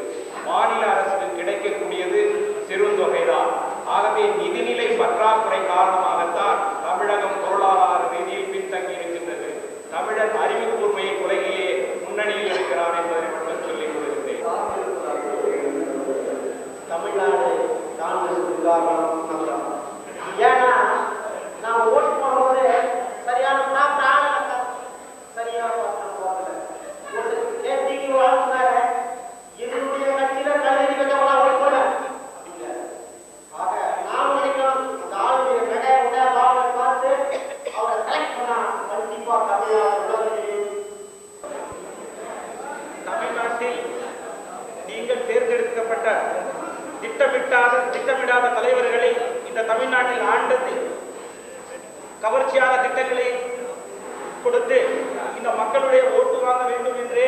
மாநில அரசுக்கு கிடைக்கக்கூடியது சிறுந்தொகைதான். ஆகவே நிதிநிலை பற்றாக்குறை காரணமாகத்தான் தமிழகம் பொருளாதார ரீதியில் பின்தங்கி இருக்கின்றது. தமிழன் அறிவு கூர்மையை உலகிலே முன்னணியில் இருக்கிறான் என்பதை மட்டும் சொல்லிக் கொள்கிறேன். தமிழ்நாடு காங்கிரஸ் காரணம் ஏன்னா நான் ஓட்டு போடும்போது சரியான சரியான சேர்த்திக்கு வாழ்ந்தார என்னுடைய கட்சியில கல்வி கட்டவங்களா ஓட்டு போட இல்லை. ஆக நான் நினைக்கிறோம் அந்த ஆளுடைய கடை உடைய பாவனை பார்த்து அவரை செலக்ட் பண்ணா கண்டிப்பா தமிழ்நாட்டில் நீங்கள் தேர்ந்தெடுக்கப்பட்ட திட்டமிடாத தலைவர்களை இந்த தமிழ்நாட்டில் ஆண்டது கவர்ச்சியான திட்டங்களை கொடுத்து இந்த மக்களுடைய ஓட்டு வாங்க வேண்டும் என்றே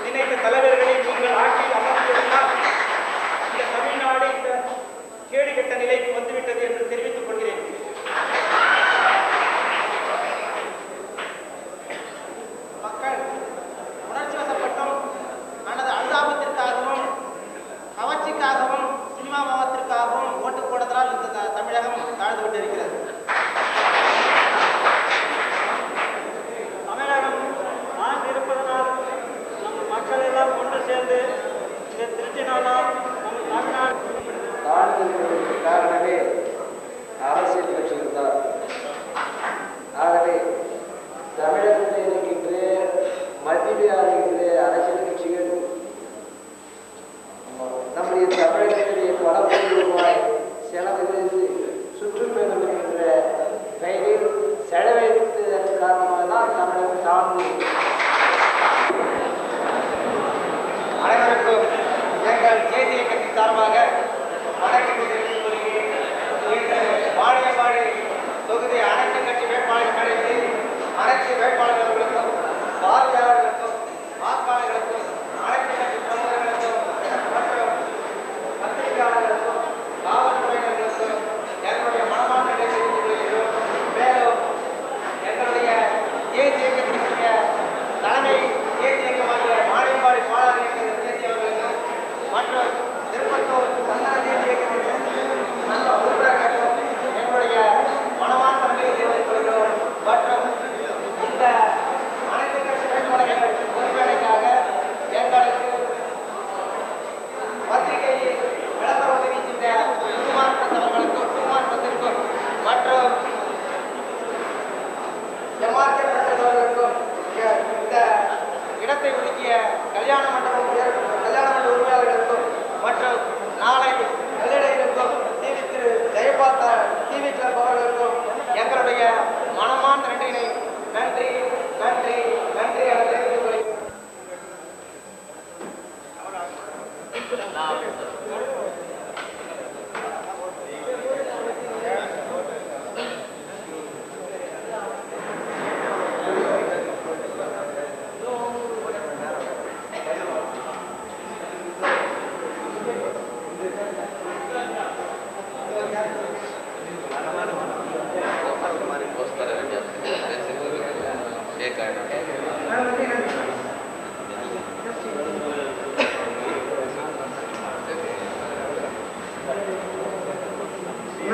நினைத்த தலைவர்களை நீங்கள் ஆட்சியில் அமர்த்தியிருந்தால் இந்த தமிழ்நாடு இந்த கேடுகெட்ட நிலைக்கு வந்துவிட்டது என்று தெரிவித்துக் கொள்கிறேன். மக்கள் உணர்ச்சி வசப்பட்டும் அல்லது அனுதாபத்திற்காகவும் கவர்ச்சிக்காகவும் சினிமா மோகத்திற்காகவும் ஓட்டு போடுவதால் இந்த தமிழகம் தாழ்ந்து விட்டிருக்கிறது. தமிழகம் ஆண்டு இருப்பதனால் நம்ம மக்கள் எல்லாம் ஒன்று சேர்ந்து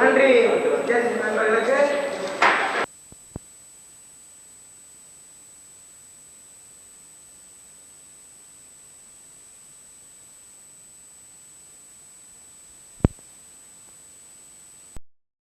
நன்றி.